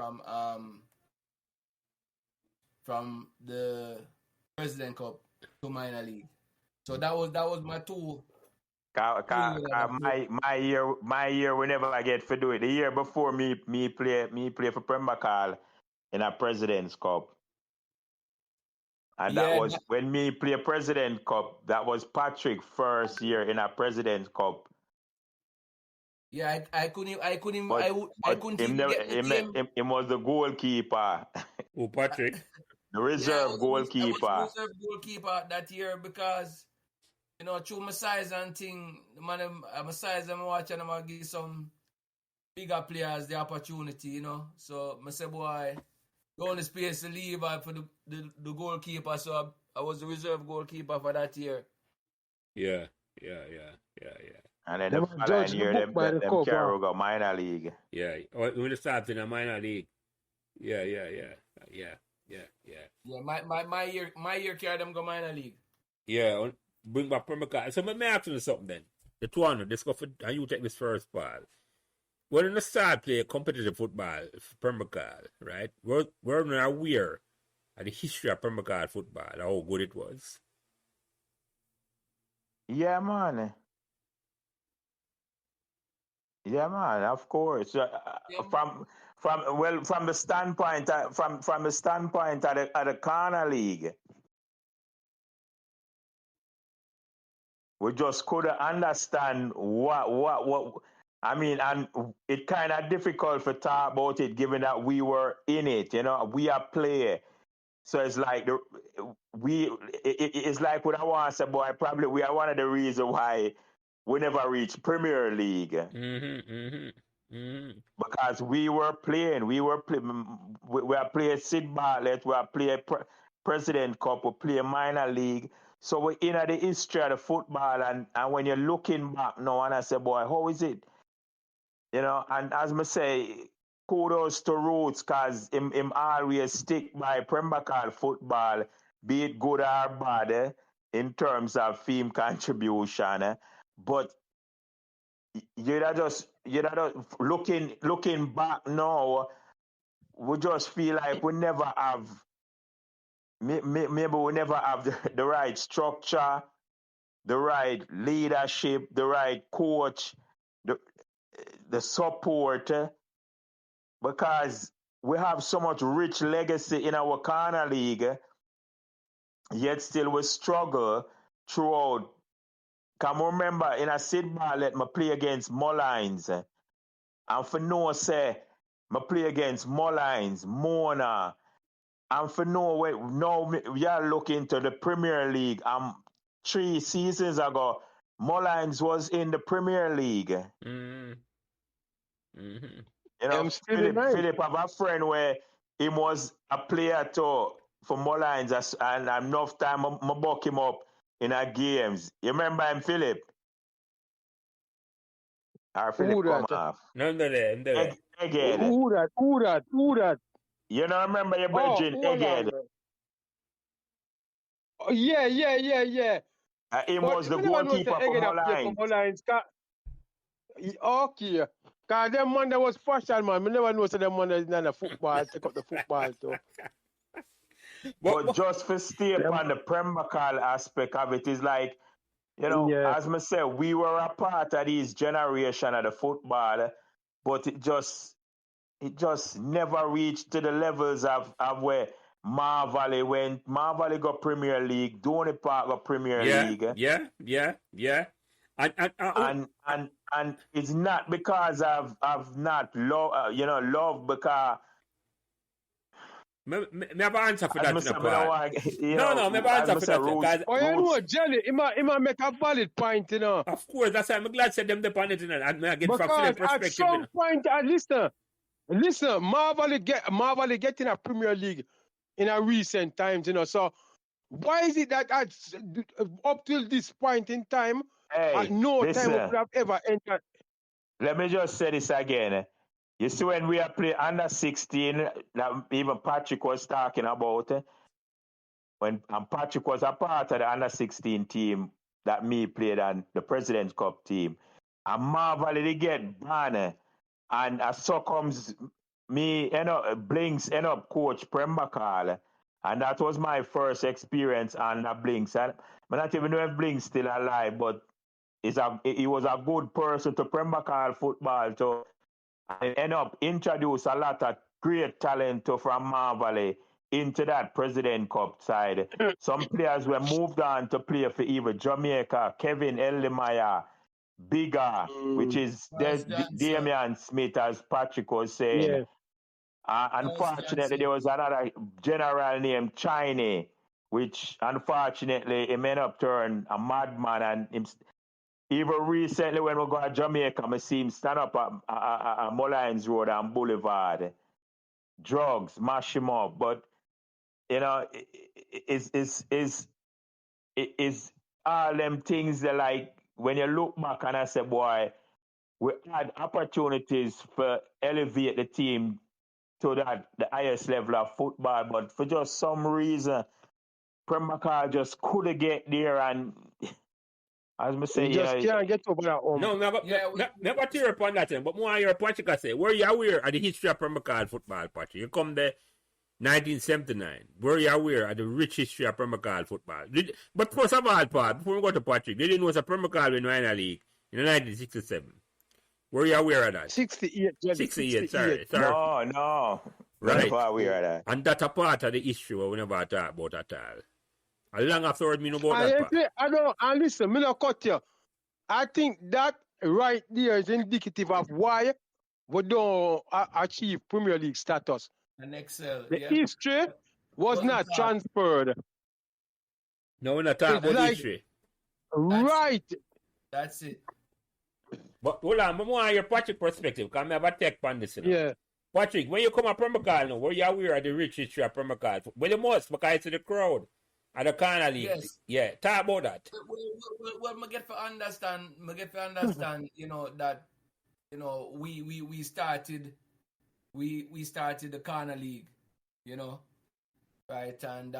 the President Cup to minor league. So that was my two. My year whenever I get to do it. The year before me play for Pembroke Hall in a President's Cup. And that was when me play President Cup. That was Patrick first year in a President's Cup. Yeah, I couldn't even get the game. He was the goalkeeper. Oh, Patrick. The reserve goalkeeper. I was the reserve goalkeeper that year because, you know, through my size and thing, my size I'm watching, I'm going to give some bigger players the opportunity, you know. So I said, boy, the only space to leave for the goalkeeper. So I was the reserve goalkeeper for that year. Yeah. And then the following year, them Carroll got minor league. Yeah, when they start in a minor league. Yeah. Yeah, my year carried them go minor league. Yeah, bring back Pembroke Hall. So let me ask you something then. The two on this go for, and you take this first part. When you start play competitive football for Pembroke Hall, right? We're not aware of the history of Pembroke Hall football, how good it was. Yeah, man. Yeah, man. Of course. From the standpoint of the corner league, we just couldn't understand what. I mean, and it kind of difficult to talk about it, given that we were in it. You know, we are player, so it's like it's like what I want to say, boy. Probably we are one of the reasons why we never reached Premier League. Because we are playing Sid Bartlett, we are playing President Cup, we play minor league. So we're in the history of the football, and when you're looking back now, and I say, boy, how is it? You know, and as I say, kudos to Roots, because him always stick by Pembroke Hall football, be it good or bad, in terms of theme contribution. But you're just looking back now, we just feel like we never have, maybe we never have the right structure, the right leadership, the right coach, the support because we have so much rich legacy in our corner league, yet still we struggle throughout. Can remember in a Sid Bartlett, I play against Mullines. And for no say, I play against Mullines, Mona. And for no way, now we are looking to the Premier League. 3 seasons ago, Mullines was in the Premier League. Mm-hmm. Mm-hmm. You know, I'm still in line. Philip have a friend where he was a player too for Mullines, and enough time I buck him up in our games. You remember him, Philip? Or Philip Who come that? off. No, I'm there. Again. Who that? You don't remember your Oh, brethren hold again? on. Oh, yeah. He But was the me never know say goalkeeper for again a play for Mullines. Mullines. Okay. Cause them man that was fashion man. Me never know say them man is not a football, take up the football too. But just for stay upon the Pembroke Hall aspect of it is like, you know, Yeah. as I said, we were a part of this generation of the football, but it just never reached to the levels of where Mar Valley went. Mar Valley got Premier League, Donny Park got Premier League. Yeah. And it's not because of not love, love because. Me have an answer for that in a part. No, me have an answer for that. Oh, you know, Jelly, he might make a valid point, you know. Of course, that's why I'm glad said them depend it, and I get from Because perspective. at some point, listen, Marvel getting a Premier League in a recent times, you know. So why is it that up till this point in time, at no time we could have ever entered? Let me just say this again. You see, when we are playing under 16, that even Patrick was talking about, when Patrick was a part of the under 16 team that me played on the President's Cup team, and Marvel they get banned, and so comes me, Blinks end up coach Pembroke Hall, and that was my first experience on Blinks. And I not even know if Blinks still alive, but he was a good person to Pembroke Hall football too. And end up introduce a lot of great talent from Mar Valley into that President Cup side. Some players were moved on to play for either Jamaica, Kevin Eldemeyer, Bigger, which is Damian Smith, as Patrick was saying. Yeah. Unfortunately, there was another general named Chiney, which unfortunately he ended up turn a madman, and even recently when we go to Jamaica, I see him stand up at Mullines Road and Boulevard. Drugs, mash him up. But, you know, it's all them things that, like, when you look back and I say, boy, we had opportunities for elevate the team to the highest level of football, but for just some reason, Pembroke Hall just couldn't get there, and as I say, you just can't get over that. No, never tear upon that thing. But more your Patrick I say, were you aware of the history of Pembroke Hall football, Patrick? You come there 1979. Were you aware of the rich history of Pembroke Hall football? But first of all, Pat, before we go to Patrick, they didn't know that Pembroke Hall in the league in 1967. Were you aware of that? 68, Jelly. 68, sorry. No. Right. Never aware of that. And that's a part of the issue we never talk about at all. And long afterward, me know about that part. I don't, and listen, me not cut you. I think that right there is indicative of why we don't achieve Premier League status. And excel. The history was not transferred. No, we're not talking about like, history. Right. That's it. But hold on, I want your Patrick perspective, because I have a tech on this. You know? Yeah. Patrick, when you come to Pembroke Hall now, were you aware of the rich history of Pembroke Hall? Well, you must, because it's the crowd. At the corner league. Yes. Yeah, talk about that. Well, I get to understand, you know, that, you know, we started the corner league, you know, right? And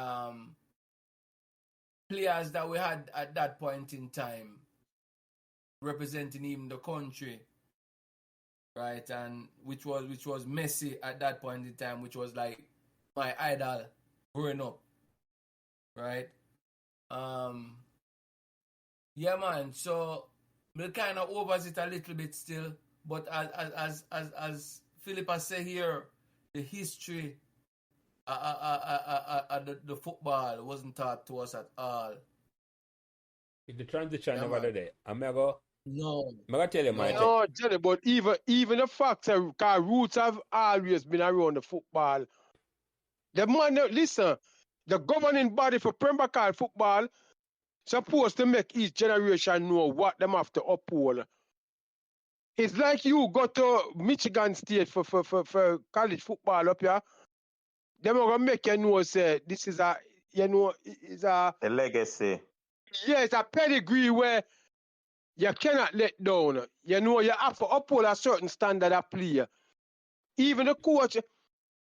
players that we had at that point in time representing even the country, right? And which was Messi at that point in time, which was like my idol growing up. Right? Yeah, man. So we kind of overs it a little bit still, but as Philip has said here, the history the football wasn't taught to us at all. The transition Yeah, over man. there. I'm gonna No. tell you my thing. No, Jelly, but even the fact that roots have always been around the football. The man, listen, the governing body for Pembroke Hall football supposed to make each generation know what them have to uphold. It's like you go to Michigan State for college football up here. Them are gonna make you know say this is a is a legacy. yeah, it's a pedigree where you cannot let down. You know you have to uphold a certain standard of play. Even the coach,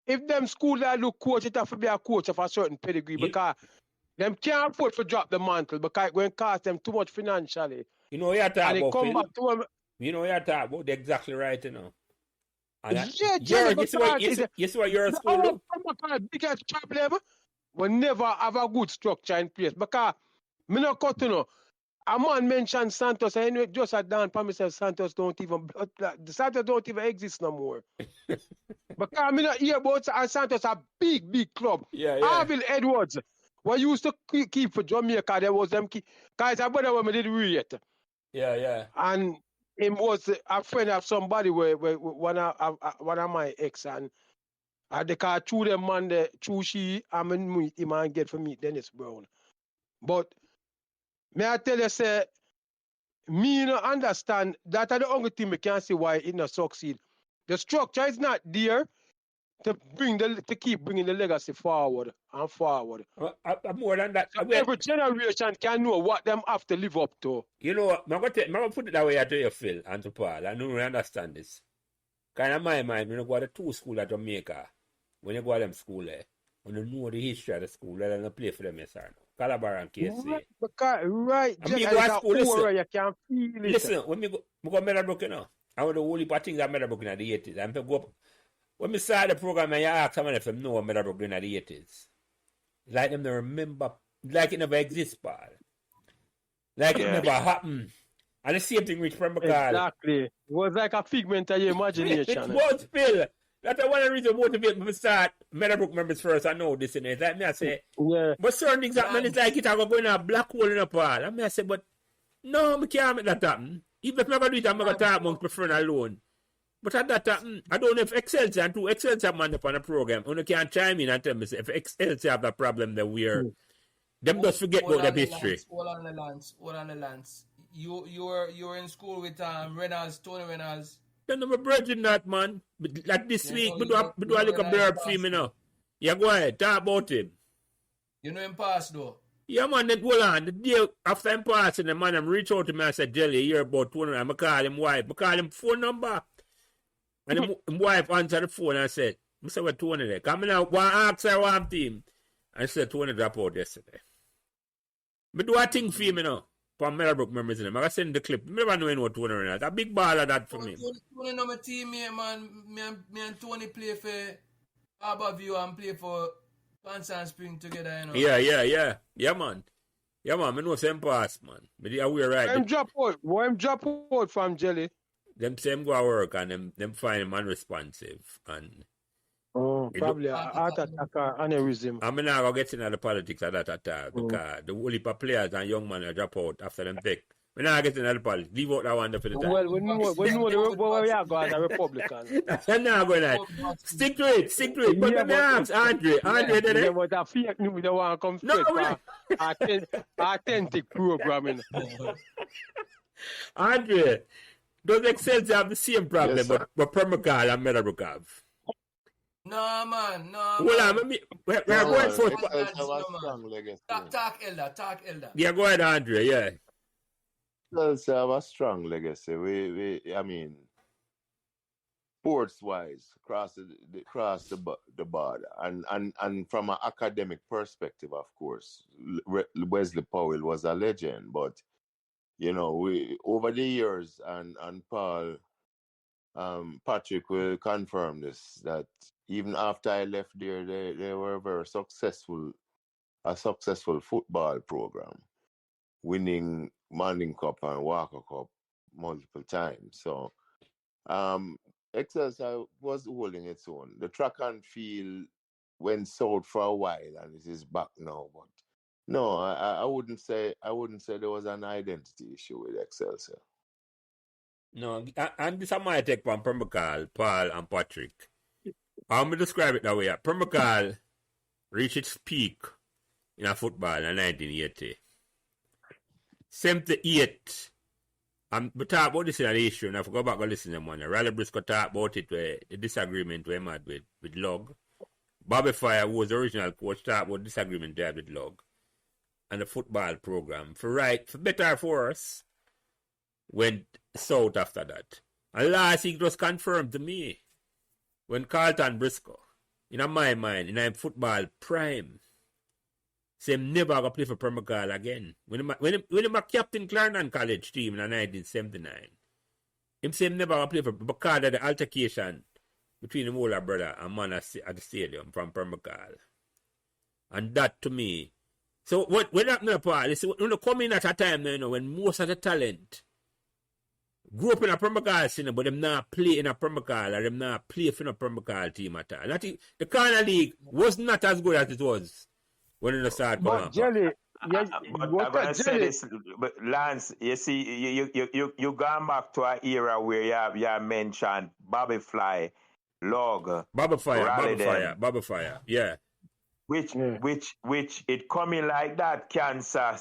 if them school that look coach, it have to be a coach of a certain pedigree because them can't afford to drop the mantle because it going to cost them too much financially. You know what you're talking And it about, come Phil? back to them. You know what you're talking about? They're exactly right, you know. And Yeah, Jenny, you see what your school do? Our biggest problem, we never have a good structure in place because me not cut, you know. A man mentioned Santos, and anyway, just a Dan Palmer says Santos don't even exist no more. Because I mean, hear about Santos, a big club. Yeah. Arville Edwards, what used to keep for Jamaica, there was them guys, I brother when we did read. Yeah. And him was a friend of somebody where one of my ex, and they call through them man, through she, I meet him and get for meet Dennis Brown. But may I tell you, say, me no understand that are the only thing we can see why it not succeed. The structure is not there to keep bringing the legacy forward and forward. More than that. So every generation can know what them have to live up to. You know what? I'm going to put it that way to you, Phil, and to Paul. I don't really understand this. Kind of my mind, when you go to two schools at Jamaica, when you go to them school there, when you know the history of the school, they don't play for them, yes or no. Calabar and KC. Right. I mean, go to school, listen. You can feel it. Listen, when we go to Meadowbrook, you know, I want the whole heap of things at Meadowbrook in the 80s. And go up, when we started the program, I asked someone if they know Meadowbrook in the 80s. Like them to remember, like it never exists, Paul. Like it never happened. And the same thing with Pembroke Hall. Exactly. It was like a figment of your imagination. It was, Phil. That's one of the reasons motivate me to start Meadowbrook members first. I know this in it. Like me, I say, but certain things happen, it's like it I go in a black hole in a Paul. And me, I say, but no, I can't make that happen. Even if I'm going to do it, I'm going to talk amongst my friend alone. But at that time, I don't know if Excelsior and two Excelsior man up on the program. You can chime in and tell me if Excelsior have a problem that we're them just forget about the history. All on the Lance. You were in school with Reynolds, Tony Reynolds. You know my brethren that man. Like this week, we do a little blurb for him, you know. Yeah, go ahead, talk about him. You know him pass though. Yeah, man, then hold on. The day after him passing, the man reach out to me and said, Jelly, you're about 200. I call him wife. I call him phone number. And his wife answered the phone and said, I said, what 200 there? Come now, one ask her one team. And she said, 200 drop out yesterday. I do a thing for him, you know. For Meadowbrook members in him. I send the clip. I never know what 200 is. A big baller that for me. Tony know my teammate, man. Me and Tony play for Harborview and play for Pants Spring together, you know. Yeah. Yeah, man. Yeah, man. I know same pass, man. But yeah, we're right. Why him drop out from Jelly? Them same go to work and them find him unresponsive. And probably a heart attack or aneurysm. I'm not going to get into the politics of that attack because the whole heap of players and young men drop out after them pick. We're not getting into the politics. Leave out that one for the time. Well, we know where we are going as a Republican. I'm not going to. Stick to it. But let me ask Andre did it? Yeah, but a fake news that want to come straight for authentic programming. Andre, does Excelsior have the same problem Yes, but Pembroke Hall and Meadowbrook have? No, man. Well, we're going for Talk elder. Yeah, go ahead, Andre. Yeah. Excelsior have a strong legacy. I mean, sports-wise, across the border, and from an academic perspective, of course, Wesley Powell was a legend. But you know, we over the years, and Paul, Patrick will confirm this, that even after I left there, they were a successful football program, winning Manning Cup and Walker Cup multiple times. So Excelsior was holding its own. The track and field went south for a while and it is back now. But no, I wouldn't say there was an identity issue with Excelsior. No, and this is my take from Pembroke Hall, Paul and Patrick. I'm going to describe it that way. Pembroke Hall reached its peak in a football in 1980. 78. We talk about this in an issue, and I forgot about to listen to them one. Riley Briscoe talked about it, the disagreement we had with Log. Bobby Fire, who was the original coach, talked about disagreement they had with Log. And the football program, for better or for worse, went south after that. And last week it was confirmed to me when Carlton Briscoe, in my mind, in a football prime, say him never going to play for Pembroke Hall again. When he was captain Clarendon College team in 1979, him say him never going to play for because of the altercation between the older brother and man at the stadium from Pembroke Hall. And that to me, so when happened to Paul, when you come in at a time now, when most of the talent grew up in a Pembroke Hall scene, but them not play in a Pembroke Hall, or them not play for a Pembroke Hall team at all. The Corner League was not as good as it was when it started coming up. Jelly, yes, But I'm gonna say this, but Lance, you see, you gone back to an era where you have mentioned Bobby Fly, Log, Bobby Fire, yeah. Which it coming like that cancer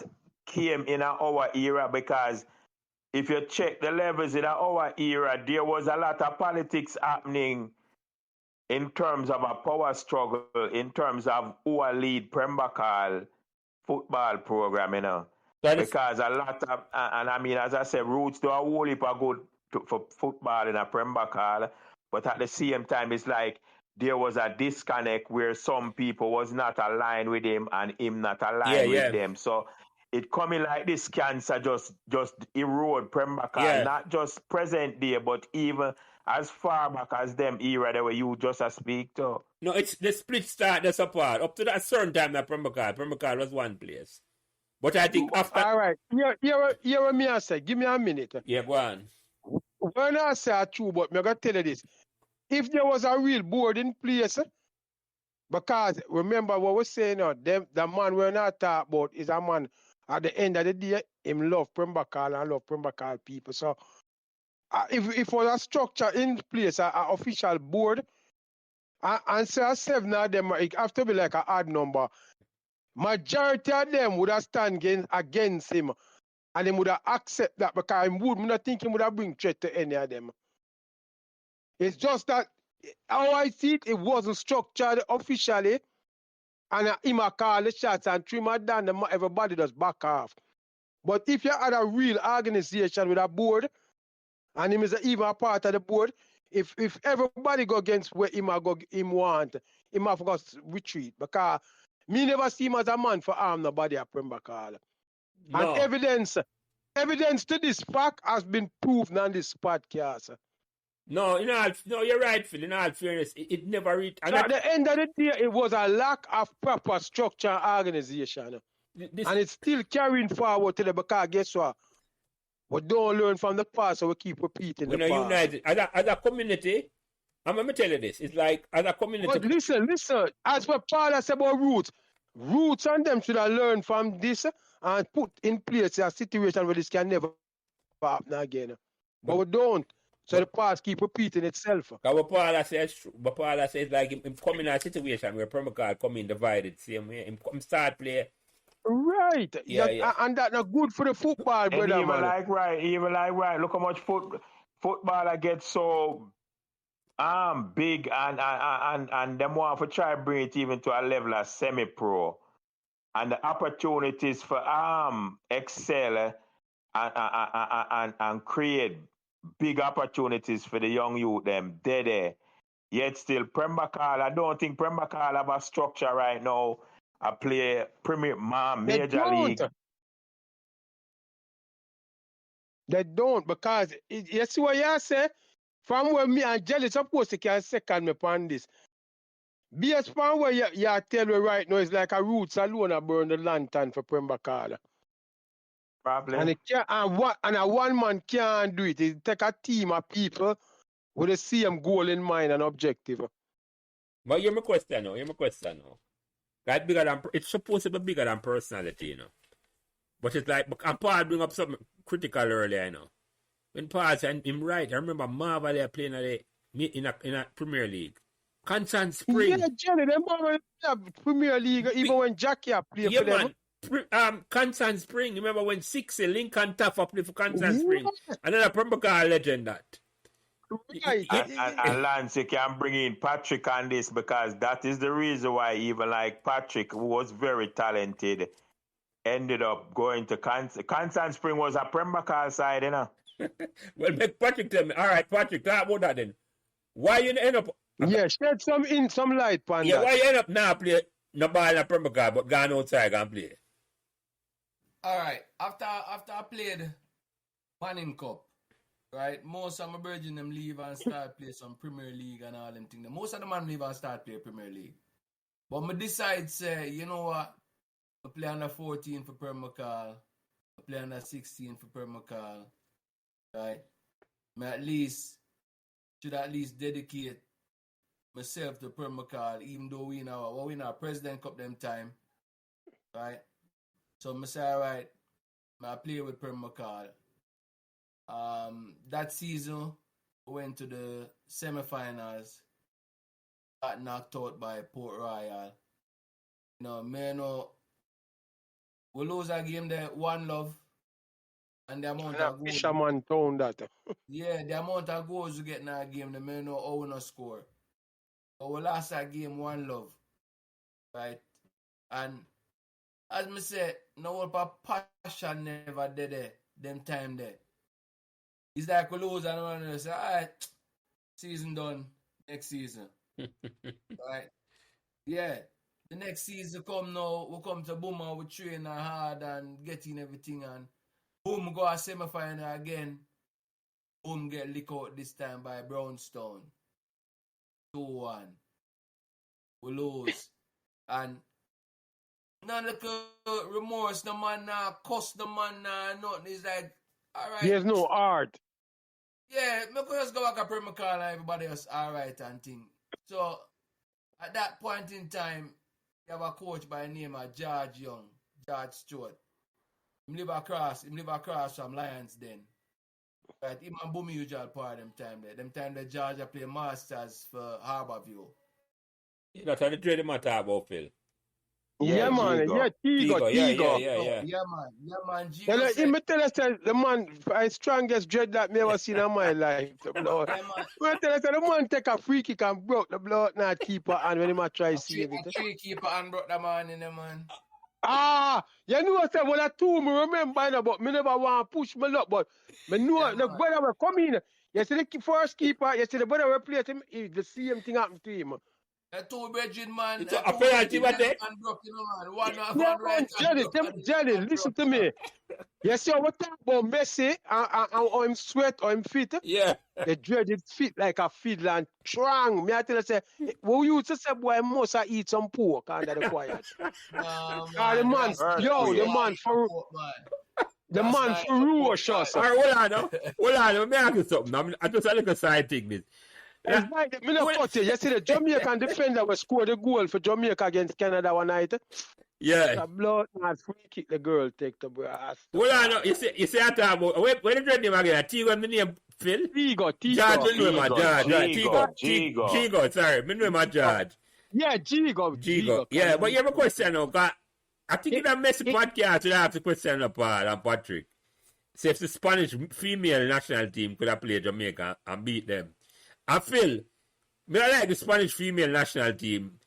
came in our era, because if you check the levels in our era, there was a lot of politics happening in terms of a power struggle, in terms of who will lead Pembroke Hall football program, because a lot of, and I mean, as I said, roots do a whole heap of good for football in a Pembroke Hall, but at the same time, it's like there was a disconnect where some people was not aligned with him and him not aligned with them. So it coming like this cancer just erode Pembroke Hall, not just present day, but even as far back as them era that were you just speak to. No, it's the split start that's apart. Up to that certain time that Pembroke Hall was one place. But I think after... All right. Hear what me I say. Give me a minute. Yeah, go on. When I say true, but I'm going to tell you this. If there was a real board in place, because remember what we're saying now, the man we're not talking about is a man at the end of the day, him love Pembroke Hall and love Pembroke Hall people. So if was a structure in place, an official board, and say 7 of them, it have to be like an odd number. Majority of them would have stand against him, and he would have accept that, because he would not think he would have bring threat to any of them. It's just that how I see it, it wasn't structured officially, and him call the shots and trim it down, everybody does back off. But if you had a real organization with a board, and him is even a part of the board, if everybody go against where him want, him have got retreat. Because me never see him as a man for harm nobody at Pembroke Hall. No. And evidence to this fact has been proven on this podcast. No, you're right, Phil. In all fairness, it never reached. So at the end of the day, it was a lack of proper structure and organization. And it's still carrying forward today, because guess what? We don't learn from the past, so we keep repeating the past. United. As a community, I'm going to tell you this. It's like, as a community... But listen. As what Paul has said about roots and them should have learned from this and put in place a situation where this can never happen again. But we don't. So the past keep repeating itself. Because what Paul says, like, him come in a situation where Pembroke Hall come in divided, same way. Him start play... Right. Yeah. And that's not good for the football, brother. Even like right. Look how much footballer gets so big and them want to try to bring it even to a level of semi-pro. And the opportunities for excel and create big opportunities for the young youth, them there. Yet still Pembroke Hall, I don't think Pembroke Hall have a structure right now. I play Premier Major League. They don't, because you see what you say? From where me and Jelly supposed to can second me upon this. Based from where you tell me right now, it's like a roots alone a burn the lantern for Pembroke Hall. Probably. And a one man can't do it. It take a team of people with the same goal in mind and objective. But hear my question now. That bigger than it's supposed to be bigger than personality, you know. But it's like, and Paul bring up something critical earlier, you know. When Paul said him right, I remember Marvel there playing in a Premier League. Constant Spring. Yeah, Jenny, them Marvel Premier League, even when Jackie played for them. Constant Spring. Remember when Sixty Lincoln Tough up for Constant Spring? Another Pembroke Hall legend that. Right. And Lance, you can bring in Patrick on this because that is the reason why even like Patrick, who was very talented, ended up going to Constant Spring was a Pembroke Hall side, you know. Well, make Patrick tell me. All right, Patrick, talk about that then. Why you end up? Yeah, shed some light on yeah, that. why you end up now play no ball in Pembroke Hall, but gone outside and play? All right. After I played Manning Cup, right? Most of my virgin them leave and start play some Premier League and all them things. Most of the man leave and start play Premier League. But me decide say, you know what? I play under 14 for Pembroke Hall. I play under 16 for Pembroke Hall. Right? I should at least dedicate myself to Pembroke Hall, even though we in our President Cup them time. Right? So I say, all right, I play with Pembroke Hall. That season, we went to the semi-finals, got knocked out by Port Royal. You know, we lose a game there, 1-0, and the amount of goals. Fisherman town that. Yeah, the amount of goals we get in that game, the men know how we not score. But we lost that game 1-0, right? And as me say, no one passion never did there, them time there. It's like we lose and one say, all right, season done, next season. Right? Yeah. The next season come now, we come to boom and we train hard and getting everything and boom, go a semi-final again. Boom, get licked out this time by Brownstone. 2-1. We lose. And none of the remorse, the man cuss the man nothing. It's like, all right. There's no art. Yeah, me could just go back to Pembroke Hall and everybody else all right and thing. So, at that point in time, you have a coach by the name of George Stewart. He live across from Lions then. Right, him and Bumi usual part them time there. Them time that Georgia play Masters for Harborview. You know, trying to trade him at about Phil. Yeah, man. Jigo. Yeah, Tigo. Yeah, man. Let me tell you, the man, the strongest dread that me ever seen in my life. The blood. Yeah, man. I tell you, the man take a free kick and broke the blood not keeper and when he might try to save it. Three keeper and broke the man in the man. You know what I said? Well, I told me remember, but me never want to push my luck. But me know the brother will come in. You see the first keeper, you see the brother will play him, the same thing happened to him. The two brethren, man. It's a penalty, what they? Jelly, listen to me. You see what talk about Messi and him sweat or him fit? Yeah. The dreaded fit like a fiddle and strong. Me I tell you, say, we used to say, boy, must eat some pork under the quiet. The man ferocious. All right, hold on. Let me ask you something. I just a little side thing this. It's like, me not cut you. You see the Jamaican defender will score the goal for Jamaica against Canada one night. Yeah. The blood not free kick the girl take the brass. Hold on, you say I talk about where the dread name again? Tigo, my name Phil? Tigo. George, me know my George. Tigo, sorry. Me know my George. Yeah, Jigo. Yeah, but you have a question now, because I think in that messy podcast you have to question up and Patrick. Say if the Spanish female national team could have played Jamaica and beat them. I feel, I like the Spanish female national team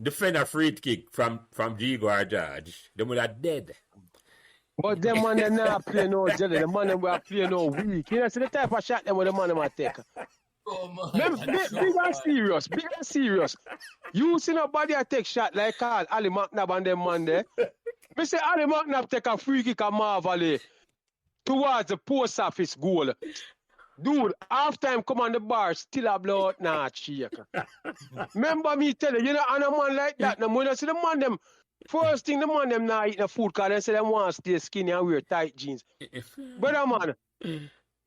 defend a free kick from Jigo or George. They would have dead. But them man they not play no jelly. The man they will play no weak. You know, see the type of shot them with the man they might take. Oh, man. Big and serious. You see nobody take shot like Ali McNabb and them man there. Me say Ali McNabb take a free kick a Marvel towards the post office goal. Dude, half time come on the bar, still a blood not shake. Remember me tell you, and a man like that, no when I see the man them, first thing the man them not eat no food because they say them want to stay skinny and wear tight jeans. Brother man,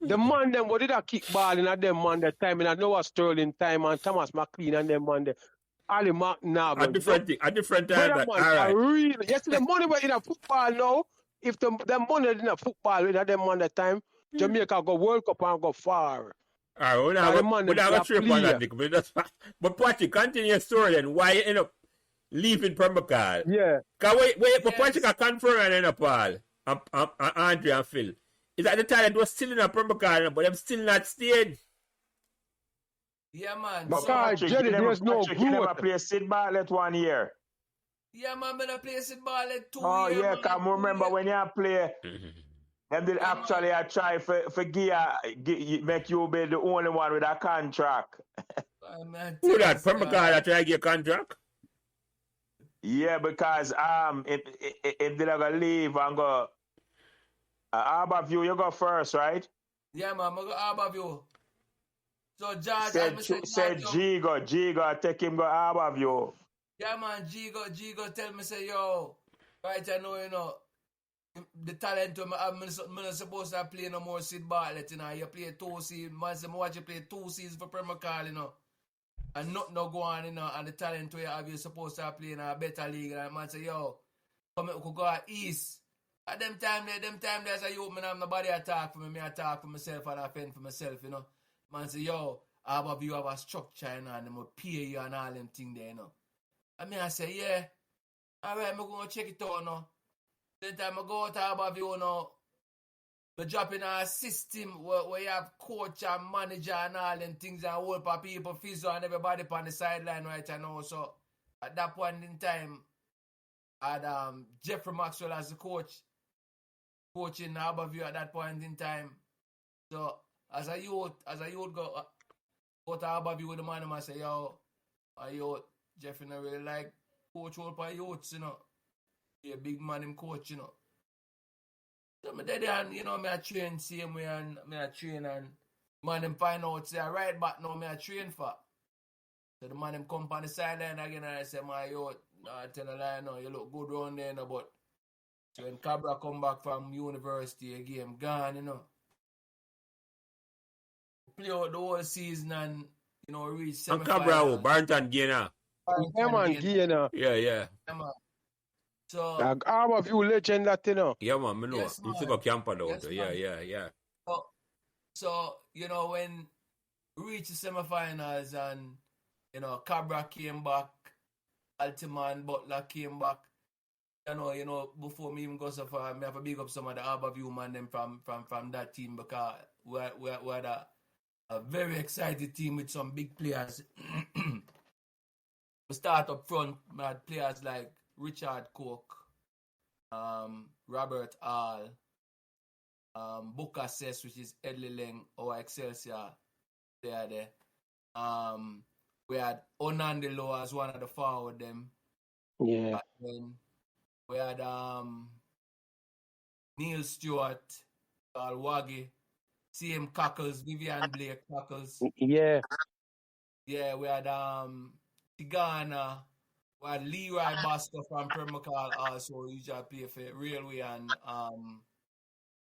The man them what did I kick ball in at them man that time and I know Sterling time and Thomas McLean and them man there. Ali McNabb. A different thing. A different time. Brother That, man, all right. really. Yes, the money were in a football now. If the money in a football in them man that time, Jamaica go World Cup and go far. All right, we're not going to trip on that, Nick. But Patrick, continue your story then. Why you end up leaving Pembroke Hall? Yeah. Wait, but Patrick I confirm and end up all. Andre and Phil. Is that the talent was still in a Pembroke Hall, but them still not staying? Yeah, man. But Jerry, there's no Patrick, you never play Sid Bartlett 1 year. Yeah, man, I play Sid Bartlett 2 Oh, years. yeah, can remember when you play. Them did actually try for make you be the only one with a contract. Who that? Pembroke Hall that try to get a contract? Yeah, because if they're gonna leave and go Harborview, you go first, right? Yeah, man, I go Harborview. So George said Gigo, take him go Harborview. Yeah, man, Gigo tell me say, yo, right, I know, you know, the talent I'm not supposed to play no more Sid Bartlett, you know. You play 2 seasons, man, I watch you play 2 seasons for Pembroke Hall, you know. And nothing no go on, you know, and the talent where you have, you're supposed to play in a better league. And man say, yo, come we could go out east. At them time there's a youth, man, I'm nobody attack for me, I talk for myself and I fend for myself, you know. Man say, yo, Harborview have a structure, you know, and them will pay you and all them things there, you know. And I say, yeah, all right, I'm going to check it out, you know. Then time I go out to Harborview, you know, we drop in a system where you have coach and manager and all them things and whole for people, physio and everybody on the sideline right now. So at that point in time, I had Jeffrey Maxwell as the coach in Harborview at that point in time. So as a youth go to Harborview with the man, I say, yo, a youth, Jeffrey not really like coach all for youths, you know. He a big man him coach, you know. So me there and you know me I train same way and me I train and man him find out say right back now me I train for. So the man him come on the sideline again and I say my yo, I tell a lie no, you look good round there no, but so when Cabra come back from university again gone, you know. Play out the whole season and you know reach semifinals. And Cabra Barrington Gainer. Yeah, man, Gainer. Yeah. So Harborview legend that you know. Yeah, man, I know. Yes, Used to go camper down Yes, there. man. Yeah. So, you know, when we reached the semifinals and, you know, Cabra came back, Altima and Butler came back, you know, before me even go so far, I have to big up some of the Harborview man them from that team because we had a very excited team with some big players. We start up front, we had players like Richard Cook, Robert Hall, Booker Sess, which is Edley Leng, our Excelsior player there. We had Onandelo as one of the forward them. Yeah. And then we had Neil Stewart, Carl Waggy, CM Cockles, Vivian Blake Cockles. Yeah. Yeah, we had Tigana. We had Leroy Basco from Pembroke Hall also, usually play for Railway and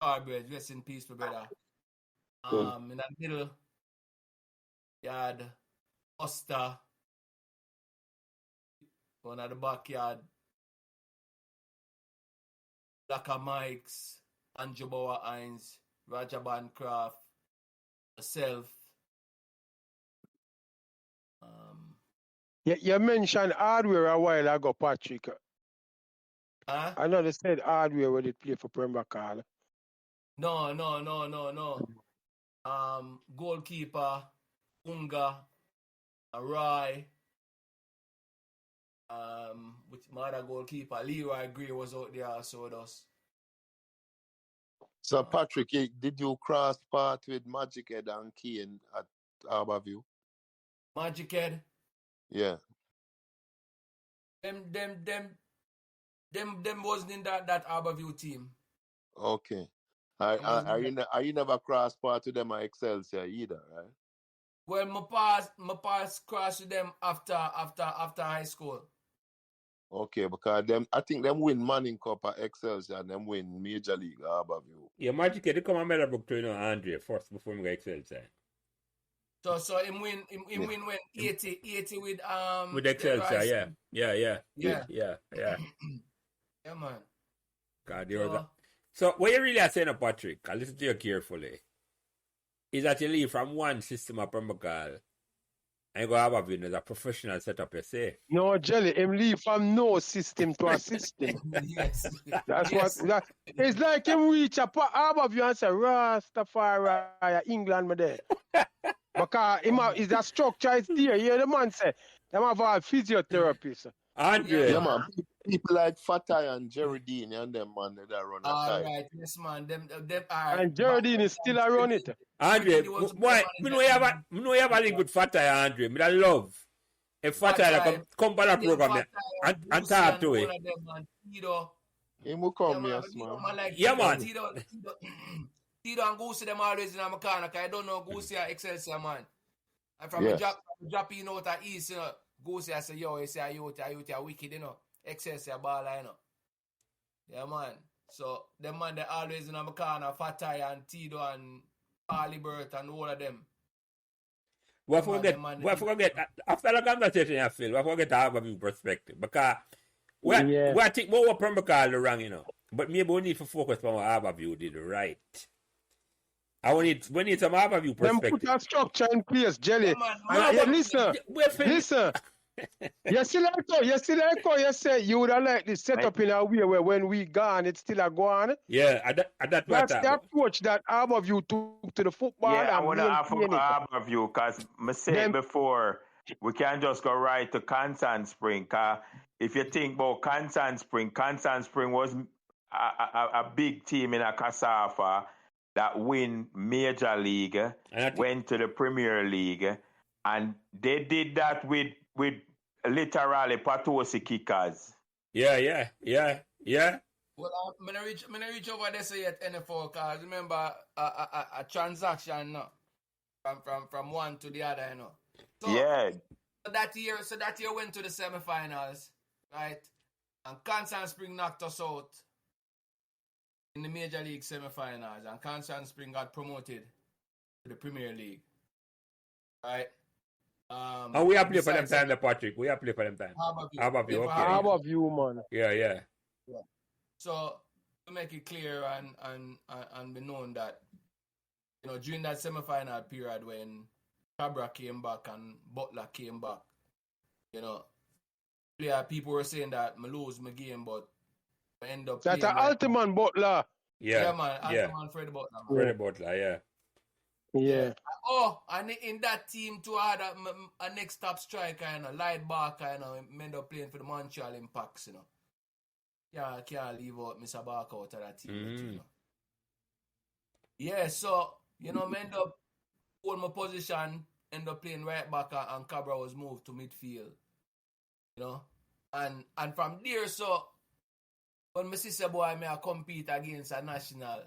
Carbridge. Rest in peace, for brother. In the middle, you had Oster, one at the backyard, Blacker Mikes, Andrew Bauer Hines, Roger Bancroft, myself. You mentioned hardware a while ago, Patrick. Huh? I know they said hardware when they play for Pembroke Hall. No. Goalkeeper, Unga, Roy, which my other goalkeeper, Leroy Gray was out there also with us. So Patrick, did you cross path with Magic Head and Kane at Harborview? Magic Head? Yeah. Them wasn't in that Harborview team. Okay. Are you never cross path with them at Excelsior either, right? Well, my pass crossed with them after high school. Okay, because I think them win Manning Cup at Excelsior and them win Major League Harborview. Yeah, Magic they come and Meadowbrook to Andre first before we go Excelsior. So him win when 80 With Excelsior, yeah. Yeah, man. God, so what you really are saying, Patrick, I listen to you carefully, is that you leave from one system of Pembroke Hall and you go have a professional setup, you say. No, Jelly, him leave from no system to a system. Yes. That's what it's like him reach a Harborview and say, Rastafari, England, me there. Because is that structure is there. Yeah, the man say, them have all physiotherapists. Andre. Yeah, man. People like Fatai and Geraldine and them, man, that run that All time. right, yes, man. Them are. And Geraldine is still around it. Andre, why? Me know you have a link with Fatai, Andre. Me that love. If Fatai come by the program and talk to it. He will come, yes, man. Yeah, man. Tito and Goosey, them always in my corner, because I don't know Goosey or Excelsior, man. And from dropping out at East, you know, Goosey, I say, yo, you say, you are wicked, you know. Excelsior baller, you know. Yeah, man. So, them man, they always in my corner, Fatai and Tito and Parley Burt and all of them. We forget, after the conversation I feel, we forget to have a perspective. Because we think more what Pembroke Hall wrong, you know. But maybe we need to focus on what Harborview did right. We need some Harborview perspective. Them put a structure in place, Jelly. Listen. You say you would have like this set up in a way where when we gone, it's still a go on. Yeah, that's the approach that Harborview took to the football. Yeah, I want to have Harborview because I said before, we can't just go right to Kingston Spring. Cause if you think about Kingston Spring was a big team in a Casafa that win Major League, went to the Premier League, and they did that with literally Patosi kickers. Yeah. Well, I'm gonna reach over there say at NFL because remember a transaction from one to the other, you know. So, So that year went to the semifinals, right? And Kingston Spring knocked us out in the Major League semifinals, and Kingston Spring got promoted to the Premier League, right? And we have played for them time, Patrick. We have played for them time. Harborview, okay. Harborview, man. Yeah. So to make it clear and be known that, you know, during that semi-final period when Cabra came back and Butler came back, you know, people were saying that I lose my game, but I end up that's an Altman Butler. Yeah, man. Altman Freddie Butler. Man. Freddie Butler, yeah. Oh, and in that team too, I had a next top striker, you know, Light Barker, you know, end up playing for the Montreal Impacts, you know. Yeah, I can't leave out Mr. Barker out of that team, you know. Yeah, so, you know, I end up holding my position, end up playing right back, and Cabra was moved to midfield, you know. And from there, so, when my sister boy may compete against a national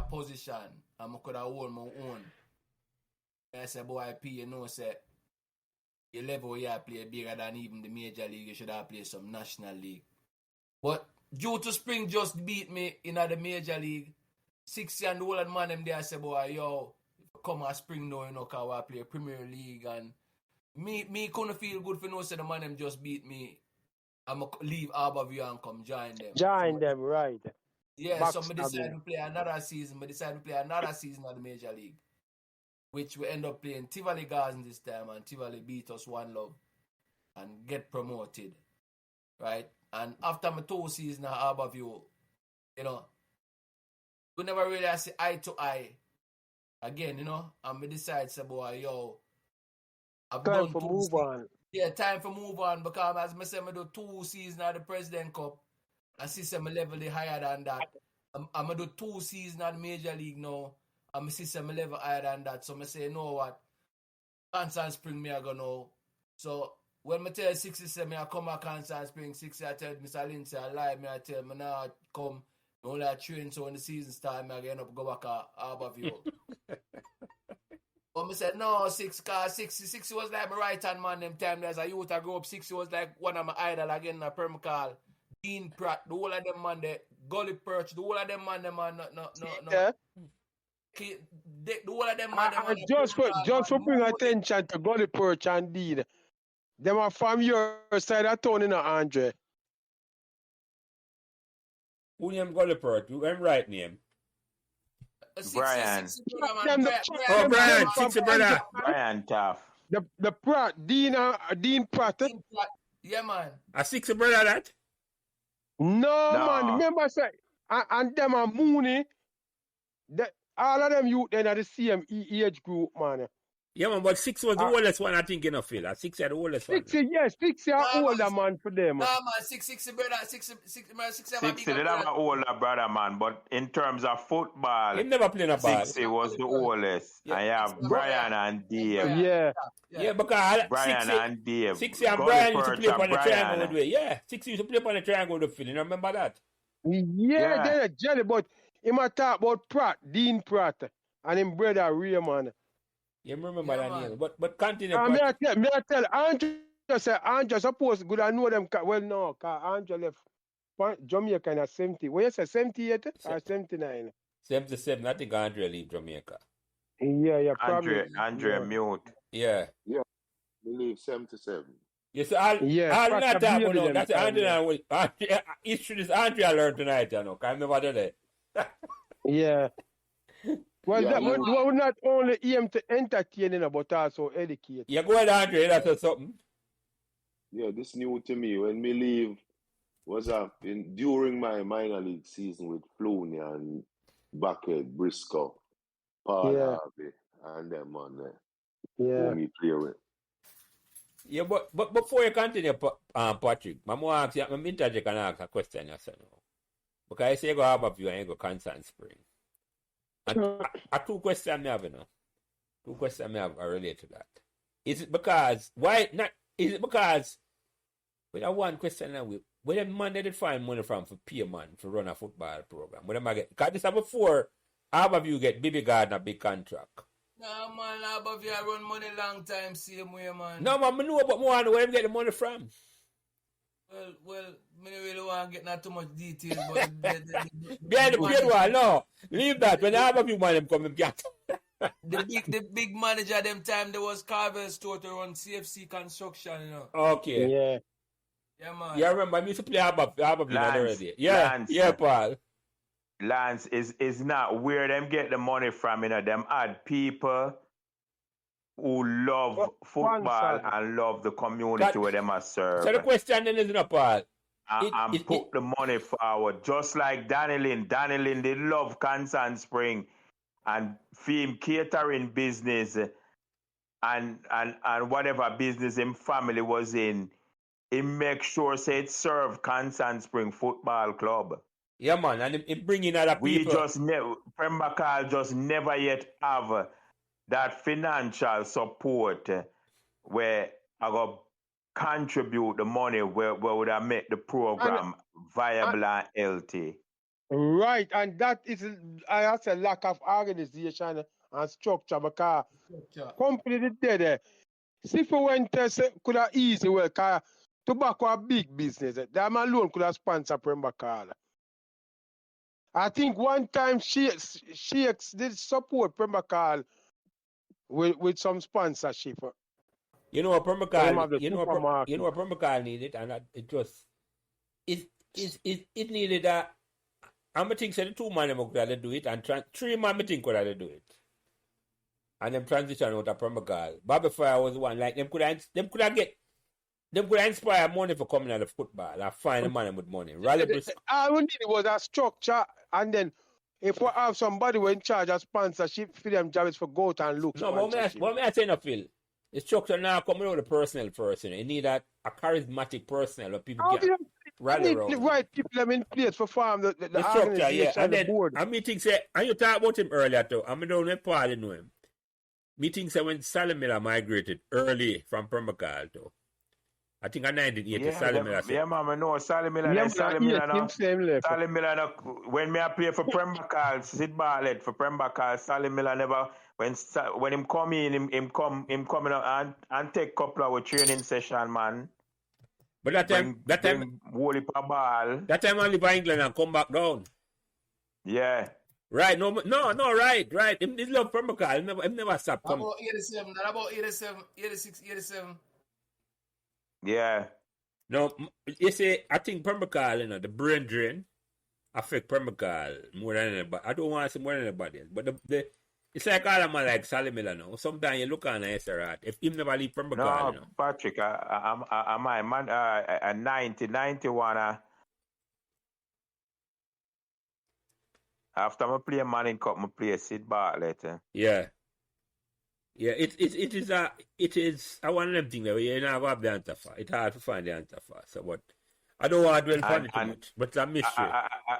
position, and I could have hold my own. I said, boy, P, you know, say, your level you play bigger than even the Major League, you should have played some National League. But due to Spring just beat me in the Major League, 60 and the old man them there, I said, boy, yo, come on Spring now, you know, because I play Premier League, and me couldn't feel good for no say the man them just beat me. I'm going to leave Harborview and come join them. Join them, right. Yeah, so I decided to play another season. of the Major League, which we end up playing Tivoli Gardens this time, and Tivoli beat us 1-0 and get promoted, right? And after my 2 seasons at Harborview, you know, we never really see eye to eye again, you know, and we decide, say, boy, yo, I've time done for move on. Yeah, time for move on, because as I said, I do 2 seasons at the President Cup. I see some level higher than that. I'm going to do 2 seasons at the Major League now. And I see some level higher than that. So I say, you know what? Kingston Spring me I go now. So when I tell 67, I come back Kingston Spring 60, I tell Mr. Lindsay, I lie, I tell me now come. Only I train, so when the season starts, I end up go back to Harborview. But I said, no, 60 was like my right-hand man them time. As a youth, I grew up, 60 was like one of my idol again, Pembroke Hall. Dean Pratt, the whole of them man, they Gully Perch, the whole of them man, them are no. Yeah. The whole of them man, them are Just for bring attention to Gully Perch and Dean. Them are from your side of town, Andre. Who name Gully Perch? You am right name. Brian. Oh, Brian, 60 brother. Brian Taff. The Pratt, Dean Pratt. Yeah, man. A 60 brother that? No, man. Remember, say, and them are Mooney. All of them youth then are the same age group, man. Yeah, man, but 6 was the oldest one, I think, in a field. 6 are the oldest one. 60, yes, 60 are older, man, for them. Nah, man, 60 brother, 60 60 did have an older brother, man, but in terms of football, He never played a ball. 60 was the oldest. Yeah. I have Brian and Dave. Yeah, because Brian 60, and Dave. 60 and Gully Brian used to Perch play and on the Brian. triangle way. Yeah, 60 used to play on the triangle the field. You remember that? Yeah, they're jelly, but him a talk about Pratt, Dean Pratt, and him brother Raymond. You remember that name. But continue. Me I tell Andrew say Andrew supposed good I know them well no, cause Andrew left Jamaica in 70. What you say 78 or 79? 77. I think Andre leave Jamaica. Yeah, probably. Andre mute. Yeah. Yeah. We leave 77. Yes, I'll not talk about no. That's Andre. History is Andre I learned tonight, you know. I remember that. Yeah. Well, that would not only aim to entertain, but also educate. Yeah, go ahead, Andre. That's something. Yeah, this new to me. When me leave was during my minor league season with Flooney and Bucket, Briscoe, Paul Harvey, and them on there. Who me play with. Yeah, but before you continue, Patrick, I'm going to ask you, I'm interject and ask a question. Because I say you go have a view and you go Constant Spring. And two questions I have, you know. Two questions I have are related to that. Is it because with that one question now, where the man did find money from for pay man to run a football program? Where them get, because this is before half of you get Bibi Gardner big contract. Nah, man, half of you run money long time, same way, man. No, man, I know about more where them get the money from. Well, I don't really want to get not too much details, but Behind the paid wall, no. Leave that. When half of you man them come and get. The big manager them time there was Carvel store to run CFC construction, you know. Okay. Yeah, man. Yeah, I remember I used to play half of you already. Yeah, Paul. Lance is not where them get the money from, you know. Them add people who love football and love the community where them are served. So the question then is, you know, Paul. And put the money forward. Just like Danny Lynn. Danny Lynn, they love Constant Spring and film catering business and whatever business him family was in. He make sure say it serve Constant Spring Football Club. Yeah, man, and it bring in other people. We just never, Pembroke Hall just never yet have that financial support where I go contribute the money where would I make the program viable and healthy. Right, and that is I say lack of organization and structure because company did there. See if we went could have easy well because tobacco a big business. Them alone could have sponsored Pembroke Hall. I think one time she did support Pembroke Hall with some sponsorship. You know what Pembroke Hall needed, and it needed a. I'm think the 2 man could have do it, and 3 man think could have do it, and them transition out of Pembroke Hall. Bobby Fire was one like them could inspire money for coming out of football and find money with money. All we needed was a structure, and then if we have somebody who in charge of sponsorship for them jobs for go out and look. No, what I say, no, Phil. The structure now coming out of the personnel first. You need a charismatic personnel where people can rally around. Right people them in place for farm the structure, yeah. And the then board. I mean, say, and you talked about him earlier too. I mean, don't know Paul know him. Me think say when Sally Miller migrated early from Pembroke Hall too. I think in 1980, Sally Miller. Yeah, man, no, Sally Miller. Yeah, Sally Miller, when me I play for Pembroke Hall, Sid Bartlett for Pembroke Hall, Sally Miller never, when him come in, him coming out and take couple of training session, man. But that time, Whole heap of ball. that time I leave England and come back down. Yeah. Right, no, right. Him love Pembroke Hall. Him never stop coming. About 87, not about 87, 86, 87. Yeah. No, you see, I think Pembroke Hall, the brain drain affect Pembroke Hall more than anybody. I don't want to say more than anybody else. But it's like all of them like Sally Miller now. Sometimes you look on and say, right, if him never leave Pembroke Hall, Patrick, I'm a 90, 91. After I play Manning Cup, I play Sid Bartlett. Yeah. Yeah, it is one of them things that you never have the answer for. It's hard to find the answer for. So what I don't want to dwell on it too much, but it's a mystery.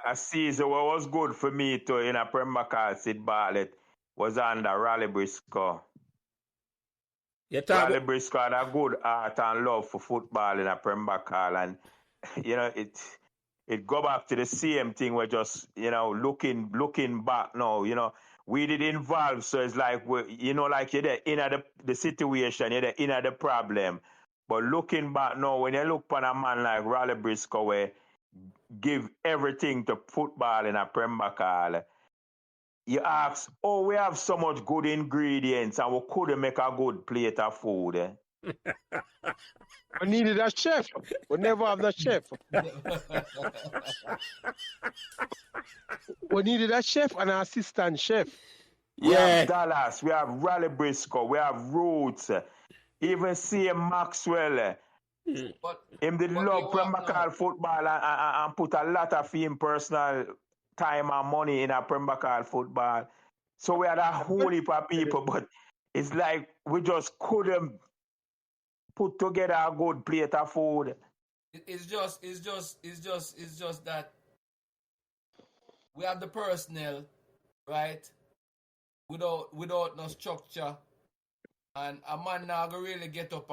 A season what was good for me to in a Pembroke Hall, Sid Bartlett was under Raleigh Briscoe. Raleigh Briscoe had a good heart and love for football in a Pembroke Hall, and it go back to the same thing. We're just looking back now. We did involve, so it's like like you're there in the situation, you're there in the problem. But looking back now, when you look on a man like Raleigh Briscoe, where give everything to football in a Pembroke Hall, you ask, we have so much good ingredients and we couldn't make a good plate of food. I needed a chef. We never have the chef. We needed a chef and an assistant chef. We have Dallas, we have Raleigh Briscoe, we have Roots, even C.M. Maxwell. Him did love Pembroke Hall football and put a lot of him personal time and money in a Pembroke Hall football. So we had a whole heap of people, but it's like we just couldn't put together a good plate of food. It's just that we have the personnel, right? Without no structure, and a man now go really get up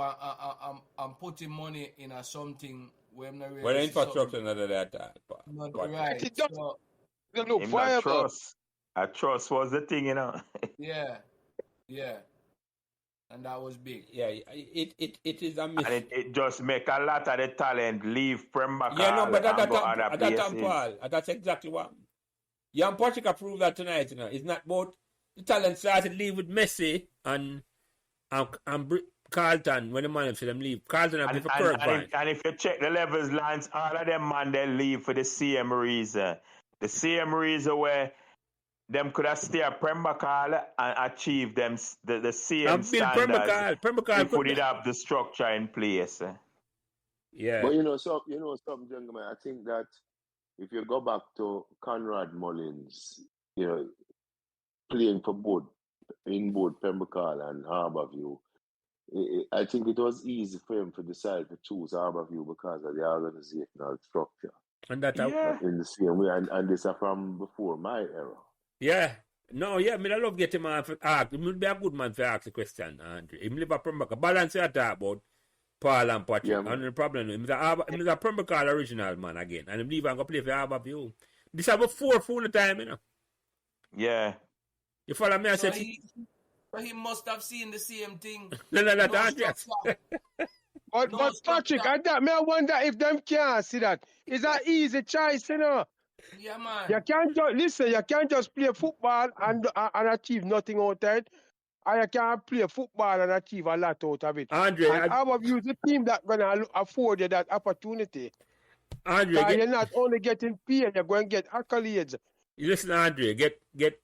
and put in money in a something where not really. Well, the infrastructure not that. Not right. It look viable. A trust was the thing, Yeah. And that was big. Yeah, it is a myth. And it just make a lot of the talent leave Pembroke Hall. Yeah, no, but at that time, Paul, that's exactly what. Jan Patrick proved that tonight. It's not about the talent started leave with Messi and Carlton when the man for them leave. Carlton have for Kirkvine. And if you check the levels, Lance, all of them man they leave for the same reason. The same reason where them could have stayed at Pembroke Hall and achieve them the same standards. Pembroke Hall if we did have the structure in place. Yeah. But something, gentlemen, I think that if you go back to Conrad Mullins, playing for both Pembroke Hall and Harbourview, I think it was easy for him to decide to choose Harbourview because of the organizational structure. And that in the same way, and this is from before my era. Yeah. No, yeah, I love getting man for ask. He will be a good man to ask the question, Andre. He live at Pembroke. Balance you talk about Paul and Patrick. Yeah, and the problem is he's a Pembroke original man again. And he leave and go play for Harbourview. This is about 4 full time, Yeah. You follow me? I So said he must have seen the same thing. No, Andreas. But Patrick, I wonder if them can't see that. It's an easy choice, Yeah, man. You can't just play football and achieve nothing out of it. Or you can't play football and achieve a lot out of it. Andre, and Harbourview the team that's gonna afford you that opportunity. Andre, you're not only getting paid, you're going to get accolades. Listen, Andre,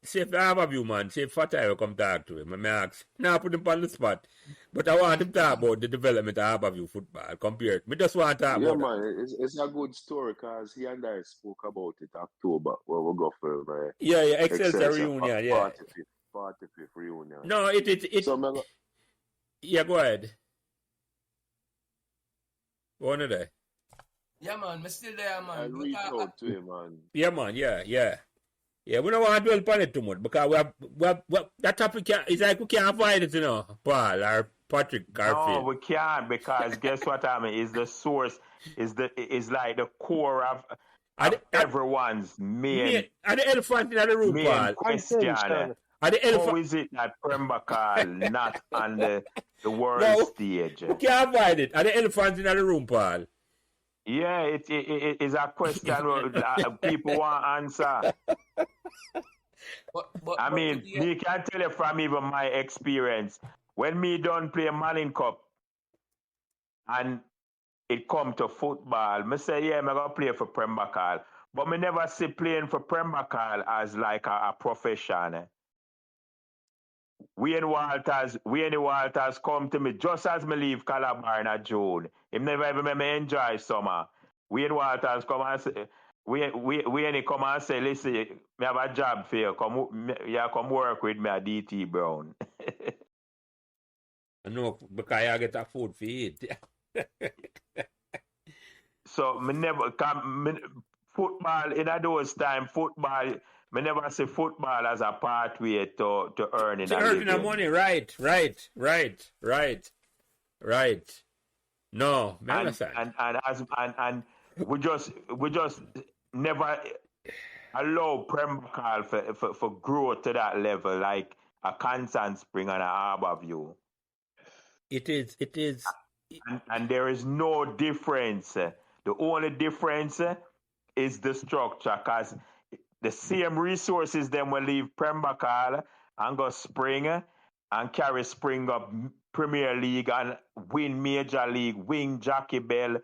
see if the Harbourview man, see if Fatah will come talk to him. I ask. Now put him on the spot. But I want him to talk about the development of Harbourview football compared. I just want to talk about man, it's a good story because he and I spoke about it October where we go for Excelsior reunion, 45th reunion. No, So, yeah, go ahead. Go on there. Yeah, man, I'm still there, man. I reached out to him, man. Yeah, man, yeah. Yeah, we don't want to dwell upon it too much because we have that topic is like we can't avoid it, Paul or Patrick Garfield. No, we can't because guess what I mean? Is the source is like the core of everyone's main. And the elephant in the room, Paul. Question. How is it that Pembroke Hall not on the world stage? We can't avoid it. And the elephant in the room, Paul. Yeah, it is a question people want answer. I mean, me can tell you from even my experience, when me done play Manning Cup and it come to football, me say, yeah, me gonna play for Pembroke Hall. But me never see playing for Pembroke Hall as like a profession. Wayne Walters come to me just as me leave Calabar in June. Him never ever made me enjoy summer. Wayne Walters come and say, Wayne come and say, listen, me have a job for you. Come work with me at DT Brown. No, because I get a food for it. So me never football in those time, me never see football as a pathway to earning to a earning living. money, right. No, me understand. And we just never allow Pembroke Hall for growth to that level, like a Constant Spring and a Harbour View. It is. And there is no difference. The only difference is the structure, because the same resources then will leave Pembroke Hall and go Spring and carry Spring up Premier League and win Major League, win Jackie Bell.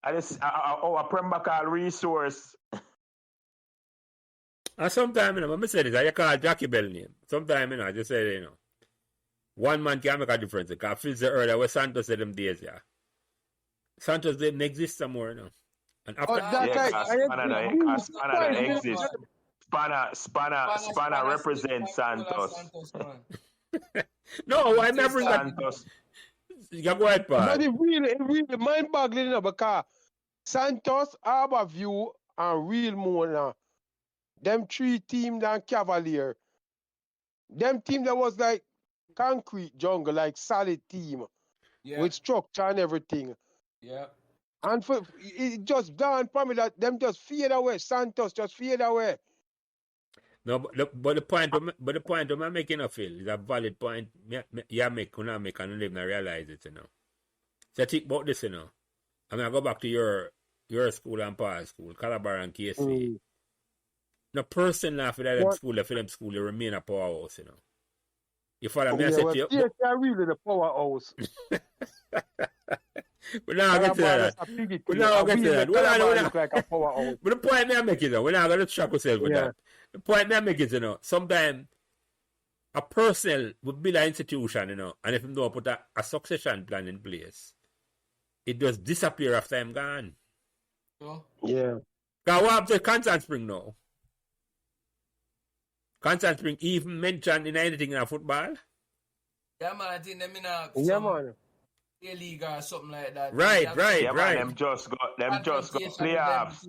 And it's our Pembroke Hall resource. And sometimes, when I say this, I call Jackie Bell name. Sometimes, I just say, one man can make a difference. Because I feel so earlier where Santos said them days, yeah. Santos didn't exist somewhere, And after Spanner represents Santos. No, I never Santos. You go ahead, Paul. But it really mind-boggling, because Santos, Harbour View, and Real Mona, them three teams and Cavalier, them team that was like concrete jungle, like solid team, with structure and everything. Yeah. And it just dawned upon me that them just fade away. Santos just fade away. No, but the point I'm making a feel is a valid point. You make, and I don't even realize it, So think about this, I go back to your school and Paul's school, Calabar and KC. No person now for them school, they remain a powerhouse, You follow me? I said to you. Yes, they're really the powerhouse. We're not going to that. We're not going to that. But the point I'm making, we're not going to shock ourselves with that. The point I'm making, sometimes a person would build an institution, and if you don't put a succession plan in place, it just disappear after I'm gone. Oh. Yeah. Because what happened to Constant Spring now? Constant Spring even mentioned in anything in football? Yeah, man, I think them in man. A-League or something like that. Right. Man, them just got playoffs.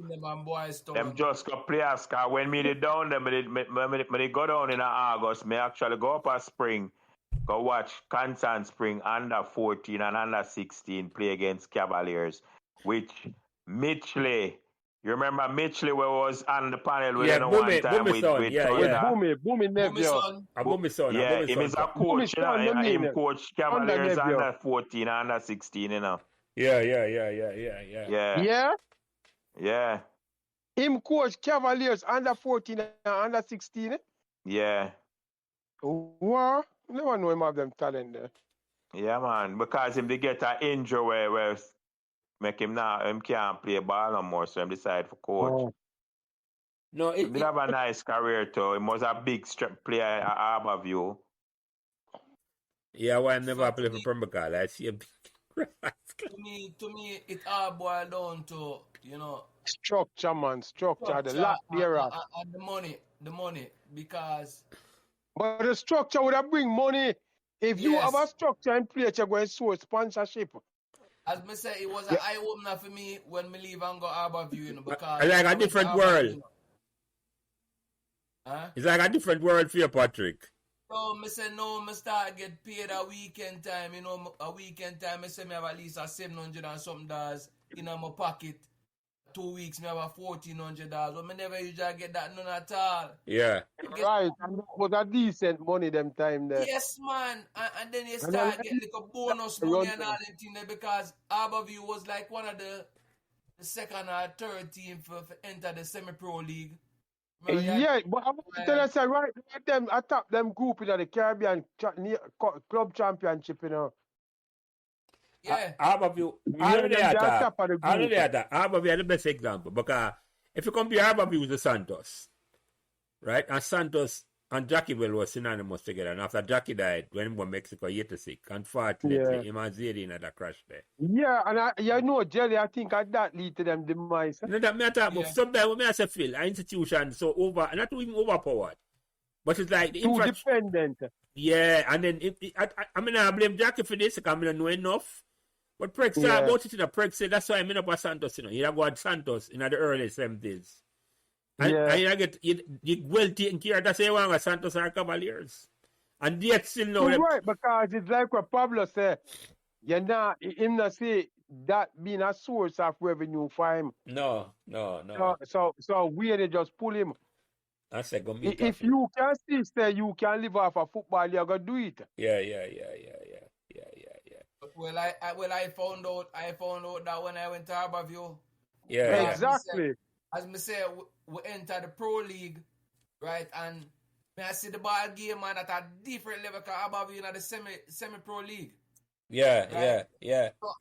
Them just got playoffs. Cause when me did down them, me go down in August, me actually go up a Spring, go watch Constant Spring under 14 and under 16 play against Cavaliers, which Mitchley. You remember Mitchley where was on the panel with one time with Boomy nephew. Boomy son. Yeah, him is a coach, him coach Cavaliers under 14, under 16, Yeah. Yeah? Him coach Cavaliers under 14 and under 16? Yeah. What? Never know him have them talent there. Yeah, man, because him they get an injury where make him can't play ball no more, so him decide for coach. Oh. No, he did have a nice career too. He was a big player at Harbour View. Yeah, why I never play for Pembroke Hall. I see him. To me, it all boils down to, structure, man. Structure. The lack thereof. And the money, because. But the structure would have bring money. If you have a structure in place, you're going to source sponsorship. As I say, it was an eye-opener for me when me leave and go Harbour View, because it's like a different world. Huh? It's like a different world for you, Patrick. So, I say, no, I start get paid a weekend time, a weekend time, I say, I have at least $700 and something in my pocket 2 weeks, me have a $1,400, but me never usually get that none at all. Yeah. Right, and that was a decent money them time there. Yes, man. And then you And start then getting like a bonus money and all that thing there because Harborview was like one of the second or third team for enter the semi-pro league. Yeah, but I want to tell you, say, right, them atop them group in the Caribbean Club Championship, you know. Yeah. Harborview, Harborview are the best example because if you compare Harborview with the Santos, right, and Santos and Jackie Bell was synonymous together, and after Jackie died, when he went to Mexico, he had to sick. Unfortunately, him and Zadie had a crash there. Yeah, and you know, Jelly, I think that lead to them demise. You know that matter, but sometimes when I say feel an institution so over, not even overpowered, but it's like too dependent. Yeah, and then I mean I blame Jackie for this because I don't know enough. But Preg said about it in a Preg said that's why I mean about Santos, you know. You have got Santos in the early 70s. And you get you well taken care of. That's why you want Santos are Cavaliers. And yet still know them. Right, because it's like what Pablo said, you know, him not say that being a source of revenue for him. No. So we they just pull him. I said, go meet if you can still say you can live off of football, you're gonna do it. Yeah. Well, I found out that when I went to Harborview. Yeah. Exactly. As me say, we enter the pro league, right? And I see the ball game man at a different level because Harborview in the semi-pro league. Yeah, right? yeah. So,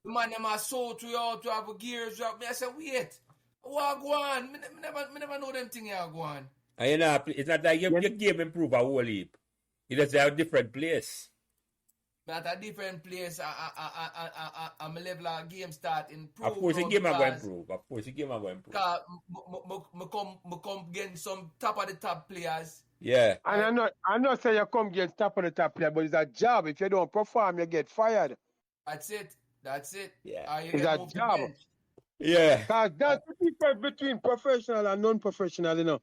the man them are sold to you to have gears up. Me I say, wait, what go on? Me never know them thing here go on. And you know, it's not like your game improve a whole heap. You just have a different place. At a different place, I'm a level of game start improve. Of course, the game are going to improve. Because I come against some top of the top players. Yeah. And I'm not saying you come against top of the top player, but it's a job. If you don't perform, you get fired. That's it. Yeah. It's a job. Yeah. Because that's the difference between professional and non-professional, you know.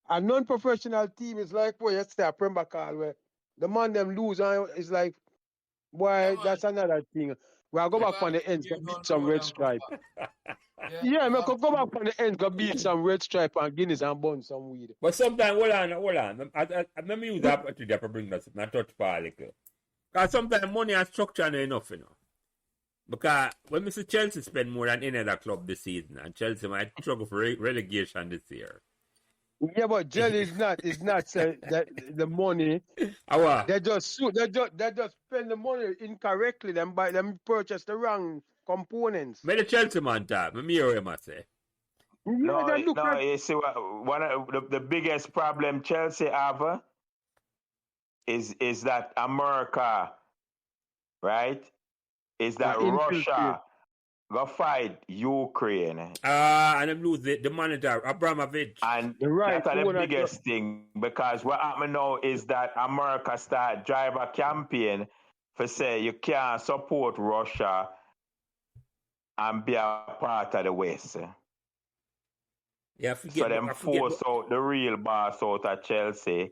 A non-professional team is like, boy, yesterday at Pembroke Hall, where the man them lose, and it's like, boy, that's another thing. We'll go back on the ends, go beat some red stripe. Yeah, we could go back on the ends, go beat some red stripe and Guinness and bun some weed. But sometimes, hold on. Let me use the opportunity to bring that not touch bar a little. Because sometimes money and structure not enough, you know. Because when we see Chelsea spend more than any other club this season, and Chelsea might struggle for relegation this year. Yeah, but Jelly is not the money. They just spend the money incorrectly. Them purchase the wrong components. May the Chelsea man talk. Me hear him say. No, you see one of the biggest problem Chelsea have is that America, right? Is that Russia go fight Ukraine. And them lose the manager, Abramovich. And that's the biggest thing, because what happened now is that America start drive a campaign for say you can't support Russia and be a part of the West. Yeah, so them force out the real boss out of Chelsea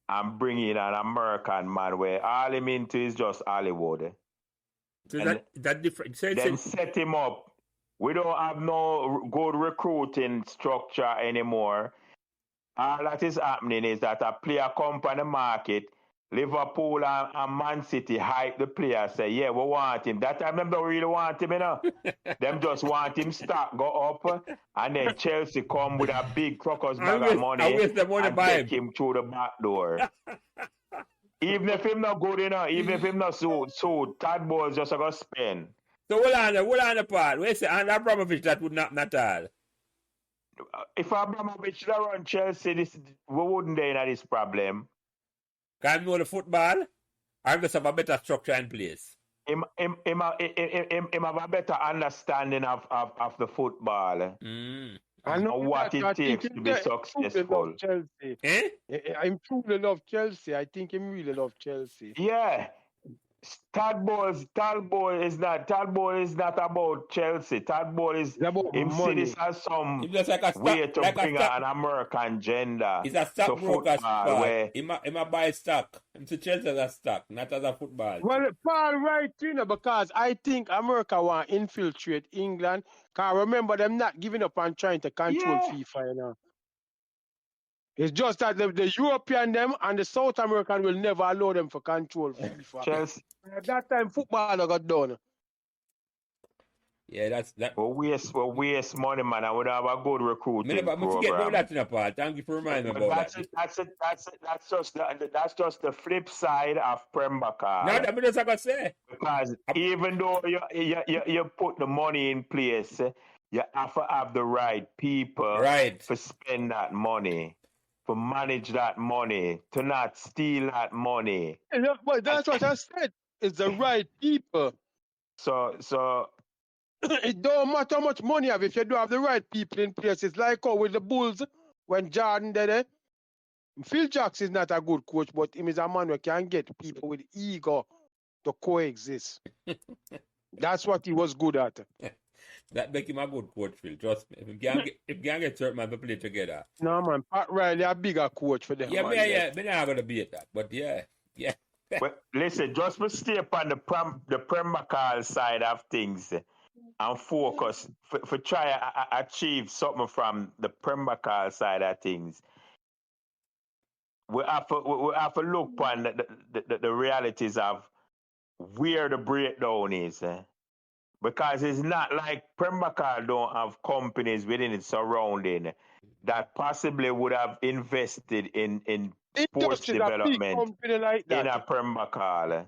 and bring in an American man where all him into is just Hollywood. So that different. So then set him up. We don't have no good recruiting structure anymore. All that is happening is that a player come on the market, Liverpool and Man City hype the player, say, yeah, we want him. That time them don't really want him, you know. Them just want him stock go up, and then Chelsea come with a big crocus bag of money and take him through the back door. Even if him not good enough, even if him not so Tad Bowles just a go spend. So hold on the part. Where say and Abramovich that would not all. If Abramovich that run Chelsea, we wouldn't be in this problem. Can you know the football? I just have a better structure in place. Him have a better understanding of the football. I know what it takes to be successful. I truly love Chelsea. I think he really love Chelsea. Yeah. Todd Bowles is not about Chelsea. Todd Bowles It's about him see money. this as some It's just like a way stock, to like a bring stock. an American gender It's a to stockbroker's football part. where He might buy stock. Him to Chelsea as a stock, not as a football. Well, Paul, right, because I think America want to infiltrate England. Because remember, them not giving up on trying to control yeah. FIFA, you know. It's just that the European them and the South American will never allow them for control FIFA. Chelsea At that time, football got done. Yeah, that. we waste money, man, and we don't have a good recruiting I forget about program. that in a part. Thank you for reminding me about that. That's just the flip side of Pembroke Hall. Now that just like I say. Because even though you put the money in place, you have to have the right people Right. to spend that money, to manage that money, to not steal that money. But that's what I said. It's the right people. So It don't matter how much money you have if you don't have the right people in place. It's like how with the Bulls when Jordan did it. Phil Jackson is not a good coach, but him is a man who can get people with ego to coexist. That's what he was good at. That make him a good coach, Phil. Trust me. If you can't get certain man to play together. No man, Pat Riley a bigger coach for them. Yeah, man, me not gonna beat that. But yeah. but listen, just to stay upon the Pembroke Hall side of things and focus for try to achieve something from the Pembroke Hall side of things. We have to look upon the realities of where the breakdown is. Because it's not like Pembroke Hall don't have companies within its surrounding that possibly would have invested in sports development like in a Pembroke Hall.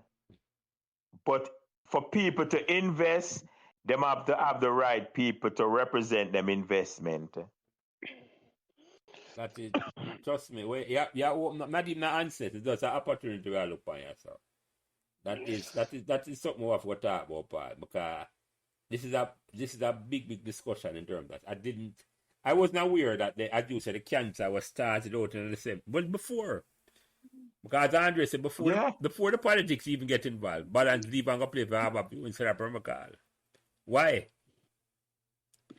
But for people to invest, them have to have the right people to represent them investment. That is, trust me. Not even an answer. It's just an opportunity to look on yourself. That is something we have to talk about, Paul, because this is a big discussion in terms of that. I wasn't aware that as you said, the cancer was started out in the same. But before, because Andre said before the politics even get involved, Balance leave and go play for Harbourview instead of Pembroke Hall. Why?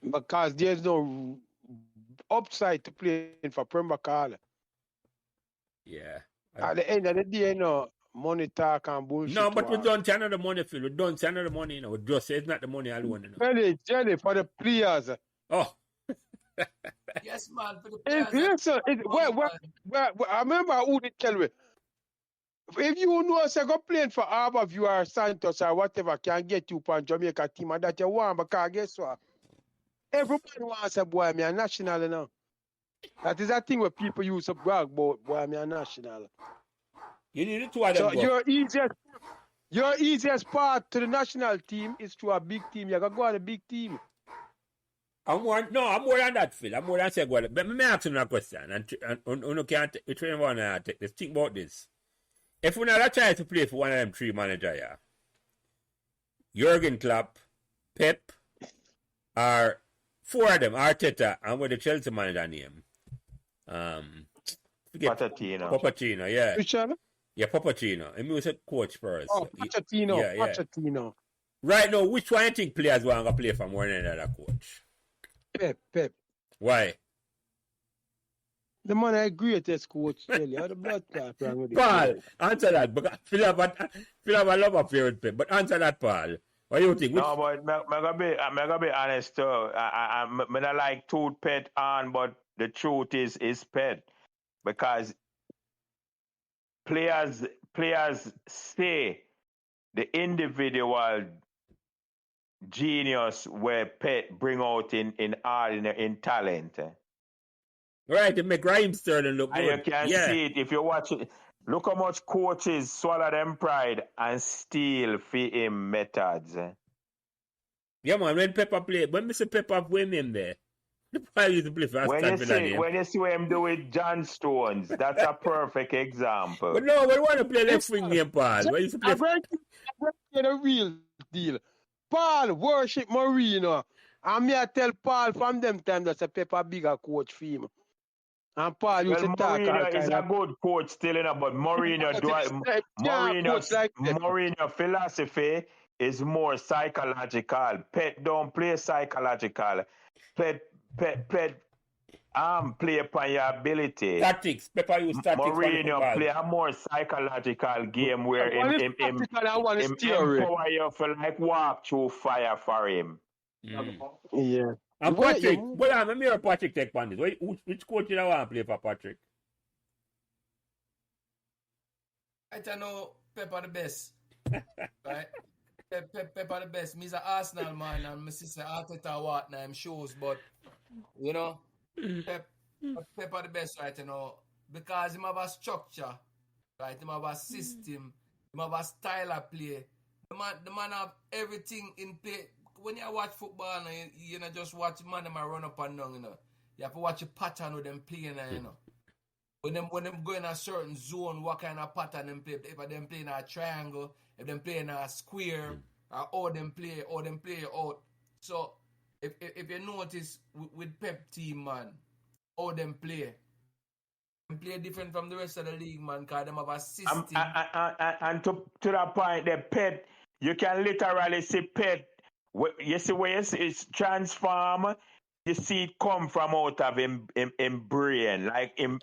Because there's no upside to playing for Pembroke Hall. Yeah. At the end of the day, money talk and bullshit. No, but we don't channel the money, Phil. We don't channel the money, We just say it's not the money alone, Jelly for the players. Oh. Yes, man. For the players. I remember who did tell me. If you know say go playing for Harbourview or Santos or whatever can get you on Jamaica team and that you want, because guess what? Everybody wants a boy, me a national now. That is a thing where people use to brag about boy, me a national. You need the two of them. So your easiest path to the national team is to a big team. You gotta go on a big team. I'm more than that, Phil. I'm more than say go. But let me ask you a question. And you can't train one and take this. Think about this. If we not try to play for one of them three managers, Jurgen Klopp, Pep, or four of them, Arteta, and with the Chelsea manager name. Pochettino, yeah. Which one? Yeah, Pochettino. He was a coach first. Oh, Pochettino. Yeah. Pochettino. Right now, which one you think players want to play for more than another coach? Pep. Why? The man I greatest coach, tell you. How the blood clot wrong with it? Paul, answer that. Because Phil have a love affair with Pep. But answer that, Paul. What do you think? No, but I'm gonna be honest too. I'm not like tooth pet on, but the truth is pet. Because players say the individual genius where Pet bring out in talent. Right, to make Raheem Sterling look And good. you can see it if you watch it. Look how much coaches swallow them pride and steal for him methods. Yeah, man, when Mr. Pepper win him there, the player used to play for When you see what him do with John Stones, that's a perfect example. But no, we want to play left wing game, Paul. We used to play. I'm breaking a real deal. Paul worship Mourinho. And me I tell Paul from them time that's a Pepper bigger coach for him. And Paul used Well, to talk all Mourinho is kind a of good coach still, but but can't coach like that. Mourinho philosophy is more psychological. Pet don't play psychological. Pet play upon your ability. Tactics. Pepper use tactics for the Mourinho football. play a more psychological game where One is him practical and one is theory. empower you for like walk through fire for him. Yeah. And Well, Patrick, well, I'm here Patrick take on this. Which coach you want to play for Patrick? I don't know Pepper the best. Right? Pepper the best. Me's an Arsenal man and my sister Arteta what now him shows, but you know, Pepper the best, right, you know, because him have a structure, right? Him have a system, him have a style of play. The man have everything in play. When you watch football, you know, just watch man them run up and down, you know. You have to watch a pattern with them playing, you know. When them go in a certain zone, what kind of pattern them play? If them play in a triangle, if them play in a square, or how them play out. So if you notice with Pep team, man, how them play different from the rest of the league, man, because them have a system. And to that point, the Pet, you can literally see Pet. You see where it's transform. You see it come from out of him brain, like him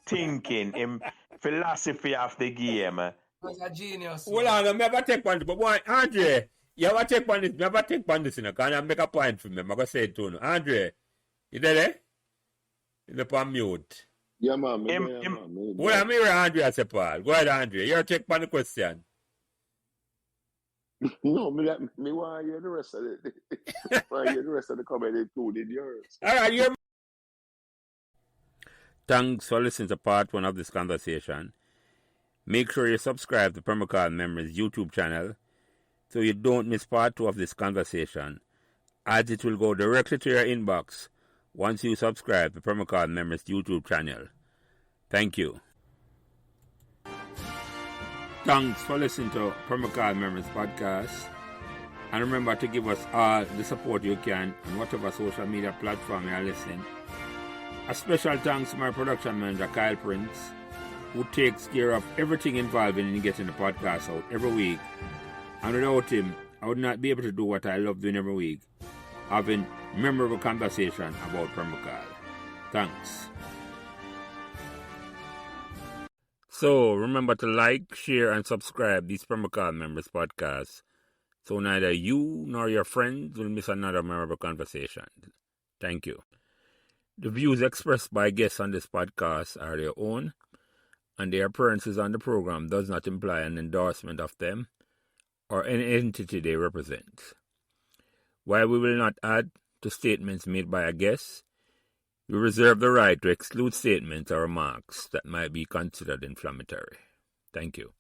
thinking, him philosophy of the game. He's a genius. Well, I never take one, but boy, Andre, you ever take one this? Never take one this, you know, can I make a point for me? I'm going to say it to you. Andre, you there? You're on mute. Yeah, man. Well, I'm here, Andre, I say, Paul. Go ahead, Andre. You take one question. No, me want to hear the rest of it. Want to hear the rest of the comment including yours. All right, you're... Thanks for listening to part 1 of this conversation. Make sure you subscribe to Pembroke Hall Memories YouTube channel so you don't miss part 2 of this conversation, as it will go directly to your inbox once you subscribe to Pembroke Hall Memories YouTube channel. Thank you. Thanks for listening to Pembroke Hall Memories podcast. And remember to give us all the support you can on whatever social media platform you are listening. A special thanks to my production manager, Kyle Prince, who takes care of everything involved in getting the podcast out every week. And without him, I would not be able to do what I love doing every week, having memorable conversation about Pembroke Hall. Thanks. So, remember to like, share, and subscribe these Pembroke Hall Members podcasts so neither you nor your friends will miss another memorable conversation. Thank you. The views expressed by guests on this podcast are their own, and their appearances on the program does not imply an endorsement of them or any entity they represent. While we will not add to statements made by a guest, we reserve the right to exclude statements or remarks that might be considered inflammatory. Thank you.